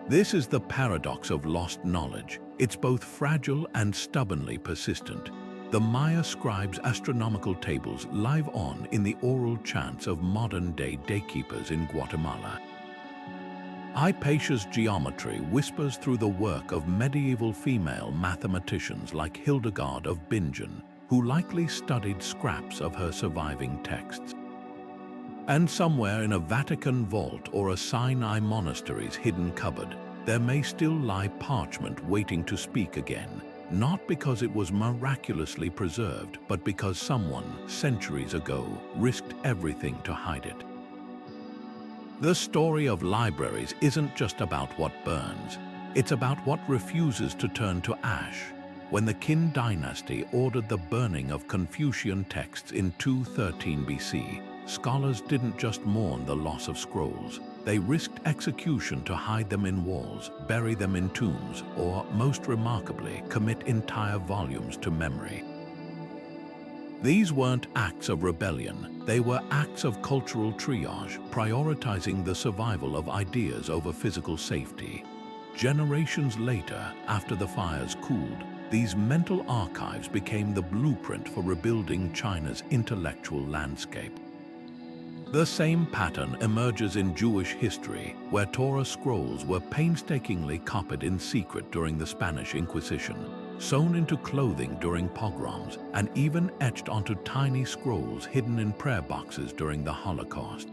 This is the paradox of lost knowledge. It's both fragile and stubbornly persistent. The Maya scribes' astronomical tables live on in the oral chants of modern-day daykeepers in Guatemala. Hypatia's geometry whispers through the work of medieval female mathematicians like Hildegard of Bingen, who likely studied scraps of her surviving texts. And somewhere in a Vatican vault or a Sinai monastery's hidden cupboard, there may still lie parchment waiting to speak again, not because it was miraculously preserved, but because someone, centuries ago, risked everything to hide it. The story of libraries isn't just about what burns, it's about what refuses to turn to ash. When the Qin dynasty ordered the burning of Confucian texts in 213 BC, scholars didn't just mourn the loss of scrolls, they risked execution to hide them in walls, bury them in tombs, or, most remarkably, commit entire volumes to memory. These weren't acts of rebellion, they were acts of cultural triage, prioritizing the survival of ideas over physical safety. Generations later, after the fires cooled, these mental archives became the blueprint for rebuilding China's intellectual landscape. The same pattern emerges in Jewish history, where Torah scrolls were painstakingly copied in secret during the Spanish Inquisition, sewn into clothing during pogroms, and even etched onto tiny scrolls hidden in prayer boxes during the Holocaust.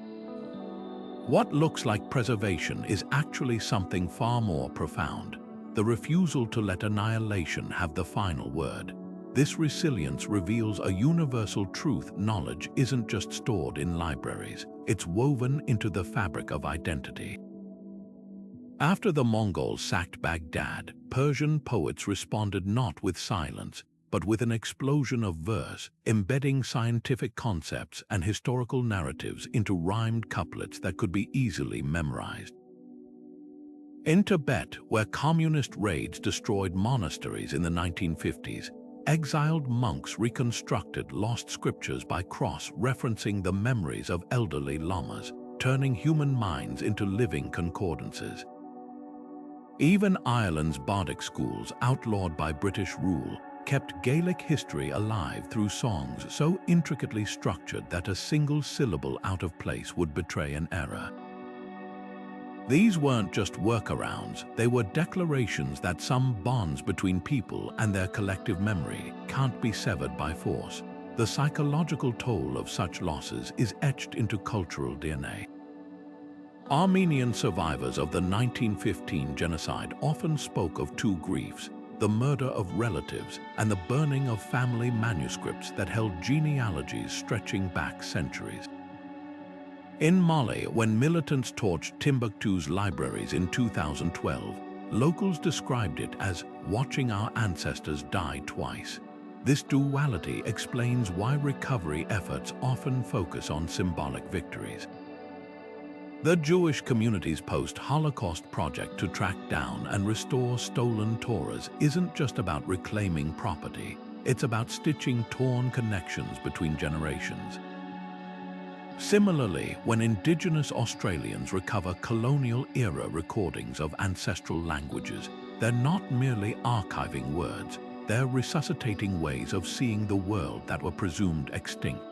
What looks like preservation is actually something far more profound: the refusal to let annihilation have the final word. This resilience reveals a universal truth: knowledge isn't just stored in libraries, it's woven into the fabric of identity. After the Mongols sacked Baghdad, Persian poets responded not with silence, but with an explosion of verse, embedding scientific concepts and historical narratives into rhymed couplets that could be easily memorized. In Tibet, where communist raids destroyed monasteries in the 1950s, exiled monks reconstructed lost scriptures by cross-referencing the memories of elderly lamas, turning human minds into living concordances. Even Ireland's bardic schools, outlawed by British rule, kept Gaelic history alive through songs so intricately structured that a single syllable out of place would betray an error. These weren't just workarounds, they were declarations that some bonds between people and their collective memory can't be severed by force. The psychological toll of such losses is etched into cultural DNA. Armenian survivors of the 1915 genocide often spoke of two griefs: the murder of relatives and the burning of family manuscripts that held genealogies stretching back centuries. In Mali, when militants torched Timbuktu's libraries in 2012, locals described it as watching our ancestors die twice. This duality explains why recovery efforts often focus on symbolic victories. The Jewish community's post-Holocaust project to track down and restore stolen Torahs isn't just about reclaiming property, it's about stitching torn connections between generations. Similarly, when Indigenous Australians recover colonial-era recordings of ancestral languages, they're not merely archiving words, they're resuscitating ways of seeing the world that were presumed extinct.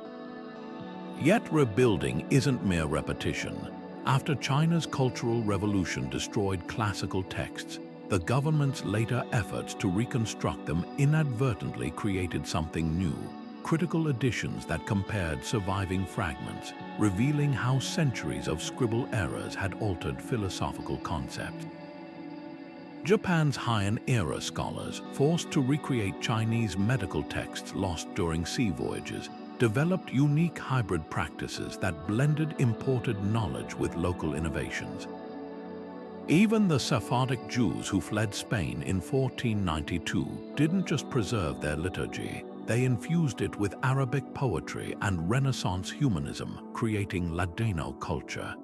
Yet rebuilding isn't mere repetition. After China's Cultural Revolution destroyed classical texts, the government's later efforts to reconstruct them inadvertently created something new: critical editions that compared surviving fragments, revealing how centuries of scribble errors had altered philosophical concepts. Japan's Heian-era scholars, forced to recreate Chinese medical texts lost during sea voyages, developed unique hybrid practices that blended imported knowledge with local innovations. Even the Sephardic Jews who fled Spain in 1492 didn't just preserve their liturgy, they infused it with Arabic poetry and Renaissance humanism, creating Ladino culture.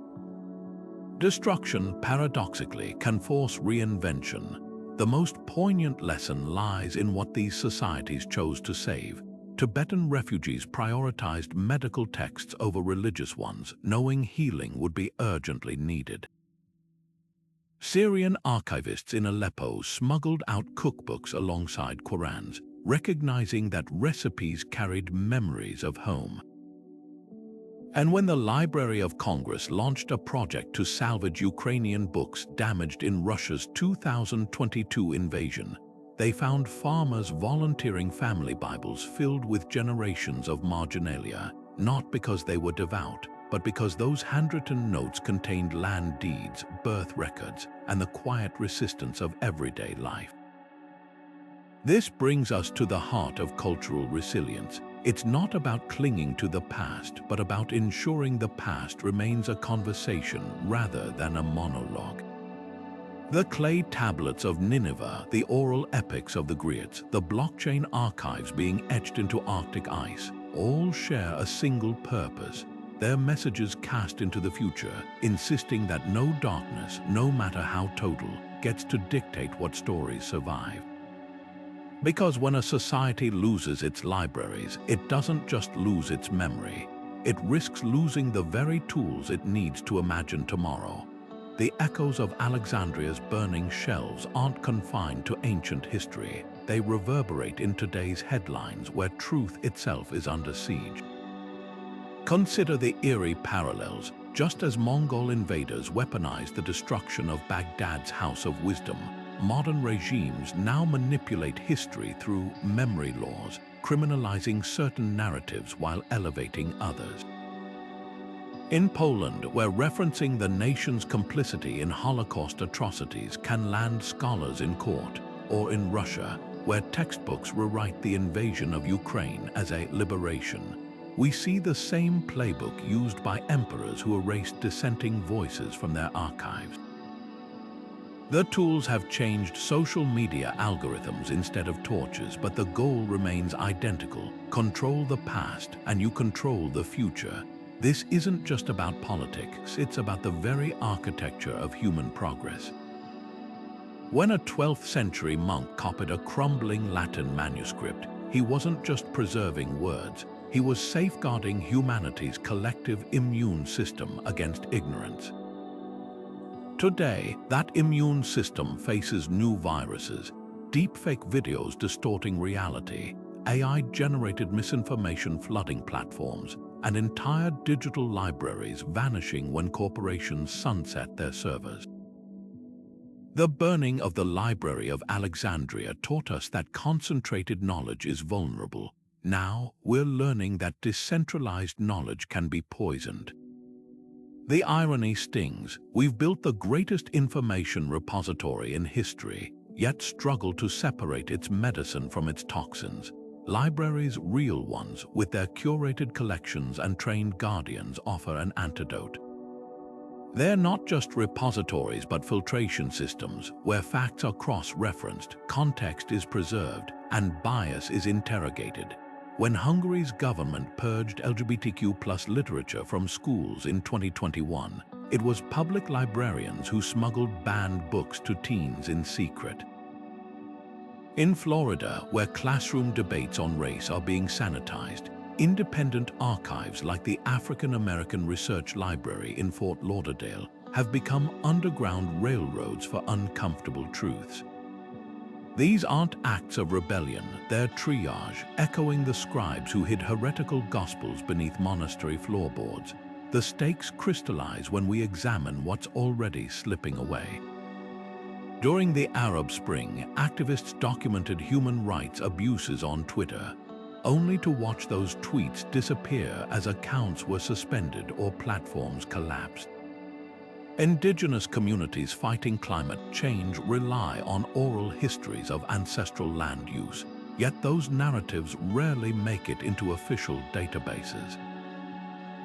Destruction, paradoxically, can force reinvention. The most poignant lesson lies in what these societies chose to save. Tibetan refugees prioritized medical texts over religious ones, knowing healing would be urgently needed. Syrian archivists in Aleppo smuggled out cookbooks alongside Qurans, recognizing that recipes carried memories of home. And when the Library of Congress launched a project to salvage Ukrainian books damaged in Russia's 2022 invasion, they found farmers volunteering family Bibles filled with generations of marginalia, not because they were devout, but because those handwritten notes contained land deeds, birth records, and the quiet resistance of everyday life. This brings us to the heart of cultural resilience. It's not about clinging to the past, but about ensuring the past remains a conversation rather than a monologue. The clay tablets of Nineveh, the oral epics of the Griots, the blockchain archives being etched into Arctic ice, all share a single purpose. Their messages cast into the future, insisting that no darkness, no matter how total, gets to dictate what stories survive. Because when a society loses its libraries, it doesn't just lose its memory. It risks losing the very tools it needs to imagine tomorrow. The echoes of Alexandria's burning shelves aren't confined to ancient history. They reverberate in today's headlines where truth itself is under siege. Consider the eerie parallels. Just as Mongol invaders weaponized the destruction of Baghdad's House of Wisdom, modern regimes now manipulate history through memory laws, criminalizing certain narratives while elevating others. In Poland, where referencing the nation's complicity in Holocaust atrocities can land scholars in court, or in Russia, where textbooks rewrite the invasion of Ukraine as a liberation, we see the same playbook used by emperors who erased dissenting voices from their archives. The tools have changed social media algorithms instead of torches, but the goal remains identical. Control the past, and you control the future. This isn't just about politics, it's about the very architecture of human progress. When a 12th century monk copied a crumbling Latin manuscript, he wasn't just preserving words, he was safeguarding humanity's collective immune system against ignorance. Today, that immune system faces new viruses, deepfake videos distorting reality, AI-generated misinformation flooding platforms, and entire digital libraries vanishing when corporations sunset their servers. The burning of the Library of Alexandria taught us that concentrated knowledge is vulnerable. Now, we're learning that decentralized knowledge can be poisoned. The irony stings. We've built the greatest information repository in history, yet struggle to separate its medicine from its toxins. Libraries, real ones, with their curated collections and trained guardians, offer an antidote. They're not just repositories but filtration systems where facts are cross-referenced, context is preserved, and bias is interrogated. When Hungary's government purged LGBTQ+ literature from schools in 2021, it was public librarians who smuggled banned books to teens in secret. In Florida, where classroom debates on race are being sanitized, independent archives like the African American Research Library in Fort Lauderdale have become underground railroads for uncomfortable truths. These aren't acts of rebellion, they're triage, echoing the scribes who hid heretical gospels beneath monastery floorboards. The stakes crystallize when we examine what's already slipping away. During the Arab Spring, activists documented human rights abuses on Twitter, only to watch those tweets disappear as accounts were suspended or platforms collapsed. Indigenous communities fighting climate change rely on oral histories of ancestral land use, yet those narratives rarely make it into official databases.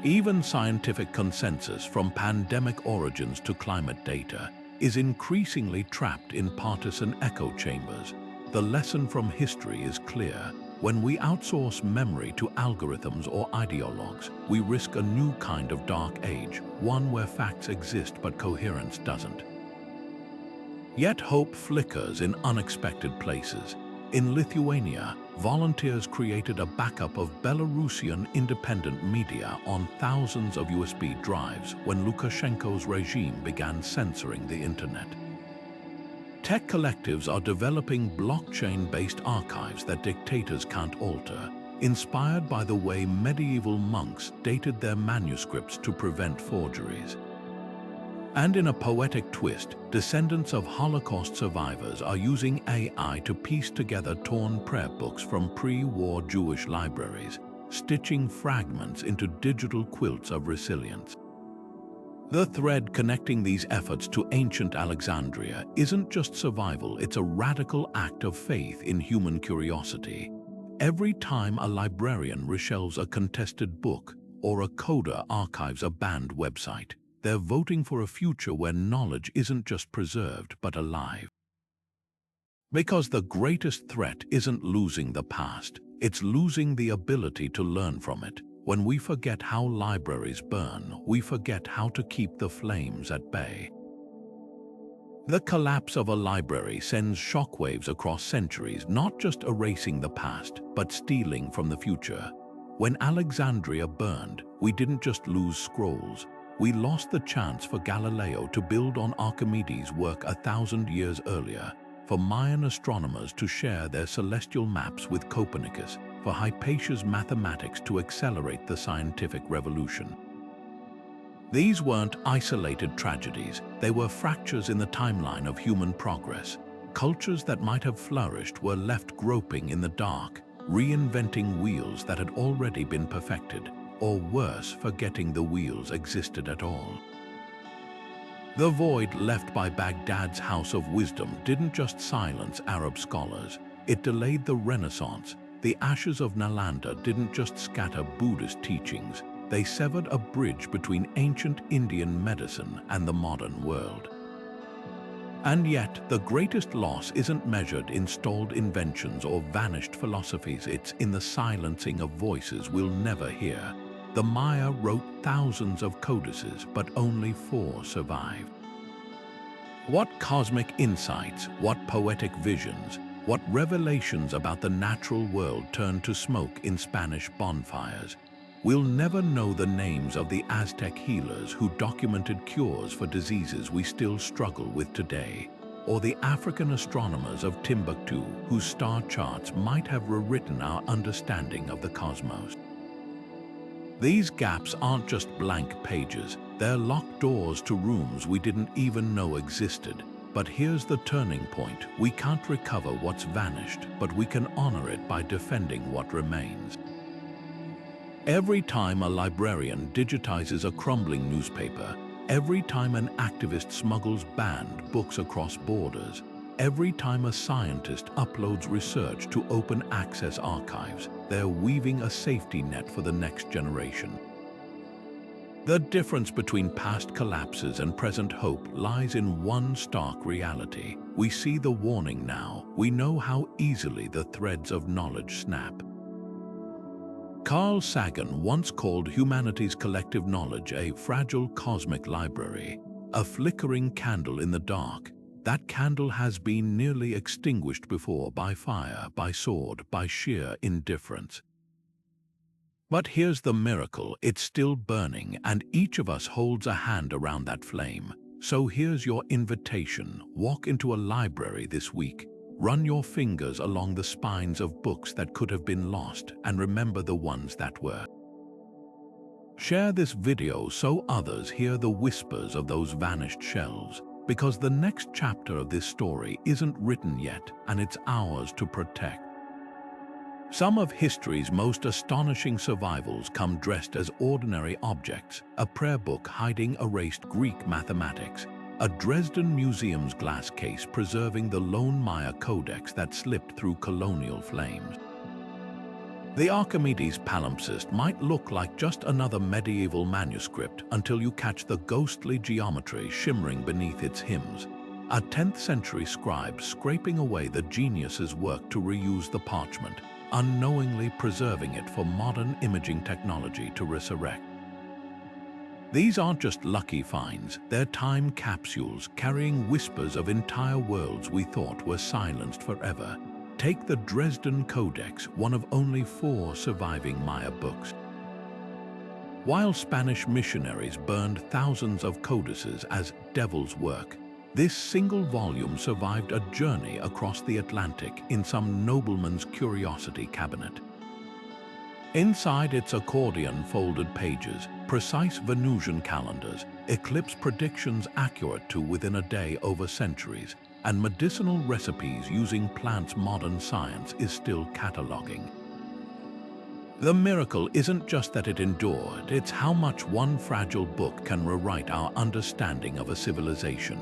Even scientific consensus, from pandemic origins to climate data, is increasingly trapped in partisan echo chambers. The lesson from history is clear. When we outsource memory to algorithms or ideologues, we risk a new kind of dark age, one where facts exist but coherence doesn't. Yet hope flickers in unexpected places. In Lithuania, volunteers created a backup of Belarusian independent media on thousands of USB drives when Lukashenko's regime began censoring the internet. Tech collectives are developing blockchain-based archives that dictators can't alter, inspired by the way medieval monks dated their manuscripts to prevent forgeries. And in a poetic twist, descendants of Holocaust survivors are using AI to piece together torn prayer books from pre-war Jewish libraries, stitching fragments into digital quilts of resilience. The thread connecting these efforts to ancient Alexandria isn't just survival, it's a radical act of faith in human curiosity. Every time a librarian reshelves a contested book or a coder archives a banned website, they're voting for a future where knowledge isn't just preserved but alive. Because the greatest threat isn't losing the past, it's losing the ability to learn from it. When we forget how libraries burn, we forget how to keep the flames at bay. The collapse of a library sends shockwaves across centuries, not just erasing the past, but stealing from the future. When Alexandria burned, we didn't just lose scrolls. We lost the chance for Galileo to build on Archimedes' work 1,000 years earlier, for Mayan astronomers to share their celestial maps with Copernicus, for Hypatia's mathematics to accelerate the scientific revolution. These weren't isolated tragedies, they were fractures in the timeline of human progress. Cultures that might have flourished were left groping in the dark, reinventing wheels that had already been perfected, or worse, forgetting the wheels existed at all. The void left by Baghdad's House of Wisdom didn't just silence Arab scholars, it delayed the Renaissance. The ashes of Nalanda didn't just scatter Buddhist teachings, they severed a bridge between ancient Indian medicine and the modern world. And yet, the greatest loss isn't measured in stalled inventions or vanished philosophies, it's in the silencing of voices we'll never hear. The Maya wrote thousands of codices, but only 4 survived. What cosmic insights, what poetic visions, what revelations about the natural world turned to smoke in Spanish bonfires? We'll never know the names of the Aztec healers who documented cures for diseases we still struggle with today, or the African astronomers of Timbuktu whose star charts might have rewritten our understanding of the cosmos. These gaps aren't just blank pages, they're locked doors to rooms we didn't even know existed. But here's the turning point. We can't recover what's vanished, but we can honor it by defending what remains. Every time a librarian digitizes a crumbling newspaper, every time an activist smuggles banned books across borders, every time a scientist uploads research to open access archives, they're weaving a safety net for the next generation. The difference between past collapses and present hope lies in one stark reality. We see the warning now. We know how easily the threads of knowledge snap. Carl Sagan once called humanity's collective knowledge a fragile cosmic library, a flickering candle in the dark. That candle has been nearly extinguished before by fire, by sword, by sheer indifference. But here's the miracle, it's still burning, and each of us holds a hand around that flame. So here's your invitation. Walk into a library this week. Run your fingers along the spines of books that could have been lost, and remember the ones that were. Share this video so others hear the whispers of those vanished shelves, because the next chapter of this story isn't written yet, and it's ours to protect. Some of history's most astonishing survivals come dressed as ordinary objects: a prayer book hiding erased Greek mathematics, a Dresden Museum's glass case preserving the lone Maya codex that slipped through colonial flames. The Archimedes palimpsest might look like just another medieval manuscript until you catch the ghostly geometry shimmering beneath its hymns. A 10th century scribe scraping away the genius's work to reuse the parchment, unknowingly preserving it for modern imaging technology to resurrect. These aren't just lucky finds, they're time capsules carrying whispers of entire worlds we thought were silenced forever. Take the Dresden Codex, one of only 4 surviving Maya books. While Spanish missionaries burned thousands of codices as devil's work, this single volume survived a journey across the Atlantic in some nobleman's curiosity cabinet. Inside its accordion-folded pages, precise Venusian calendars, eclipse predictions accurate to within a day over centuries, and medicinal recipes using plants modern science is still cataloging. The miracle isn't just that it endured, it's how much one fragile book can rewrite our understanding of a civilization.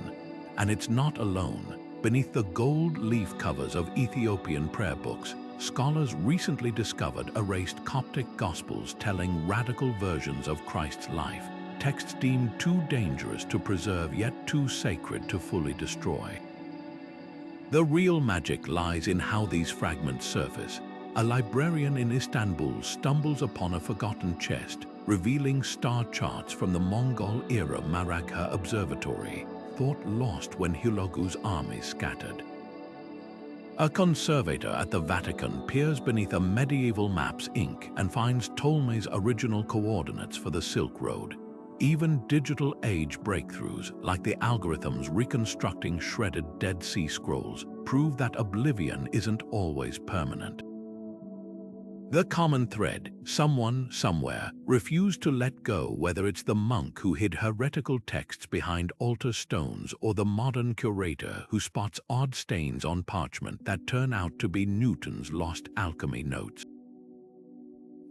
And it's not alone. Beneath the gold leaf covers of Ethiopian prayer books, scholars recently discovered erased Coptic Gospels telling radical versions of Christ's life, texts deemed too dangerous to preserve yet too sacred to fully destroy. The real magic lies in how these fragments surface. A librarian in Istanbul stumbles upon a forgotten chest, revealing star charts from the Mongol-era Maragha Observatory, thought lost when Hulogu's army scattered. A conservator at the Vatican peers beneath a medieval map's ink and finds Ptolemy's original coordinates for the Silk Road. Even digital age breakthroughs, like the algorithms reconstructing shredded Dead Sea Scrolls, prove that oblivion isn't always permanent. The common thread, someone, somewhere, refused to let go, whether it's the monk who hid heretical texts behind altar stones or the modern curator who spots odd stains on parchment that turn out to be Newton's lost alchemy notes.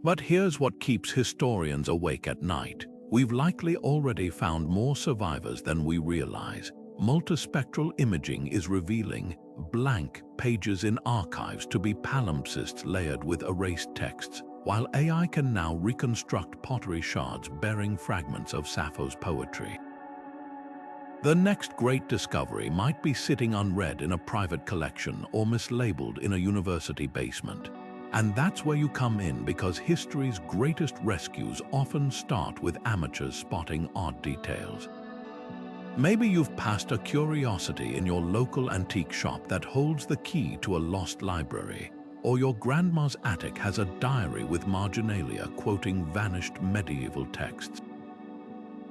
But here's what keeps historians awake at night. We've likely already found more survivors than we realize. Multispectral imaging is revealing blank pages in archives to be palimpsests layered with erased texts, while AI can now reconstruct pottery shards bearing fragments of Sappho's poetry. The next great discovery might be sitting unread in a private collection or mislabeled in a university basement. And that's where you come in, because history's greatest rescues often start with amateurs spotting odd details. Maybe you've passed a curiosity in your local antique shop that holds the key to a lost library, or your grandma's attic has a diary with marginalia quoting vanished medieval texts.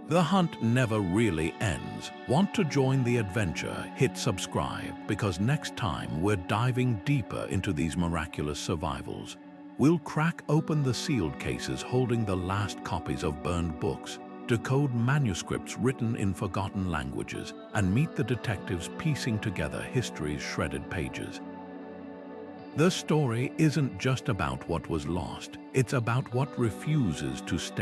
The hunt never really ends. Want to join the adventure? Hit subscribe, because next time we're diving deeper into these miraculous survivals. We'll crack open the sealed cases holding the last copies of burned books, decode manuscripts written in forgotten languages, and meet the detectives piecing together history's shredded pages. The story isn't just about what was lost, it's about what refuses to stay.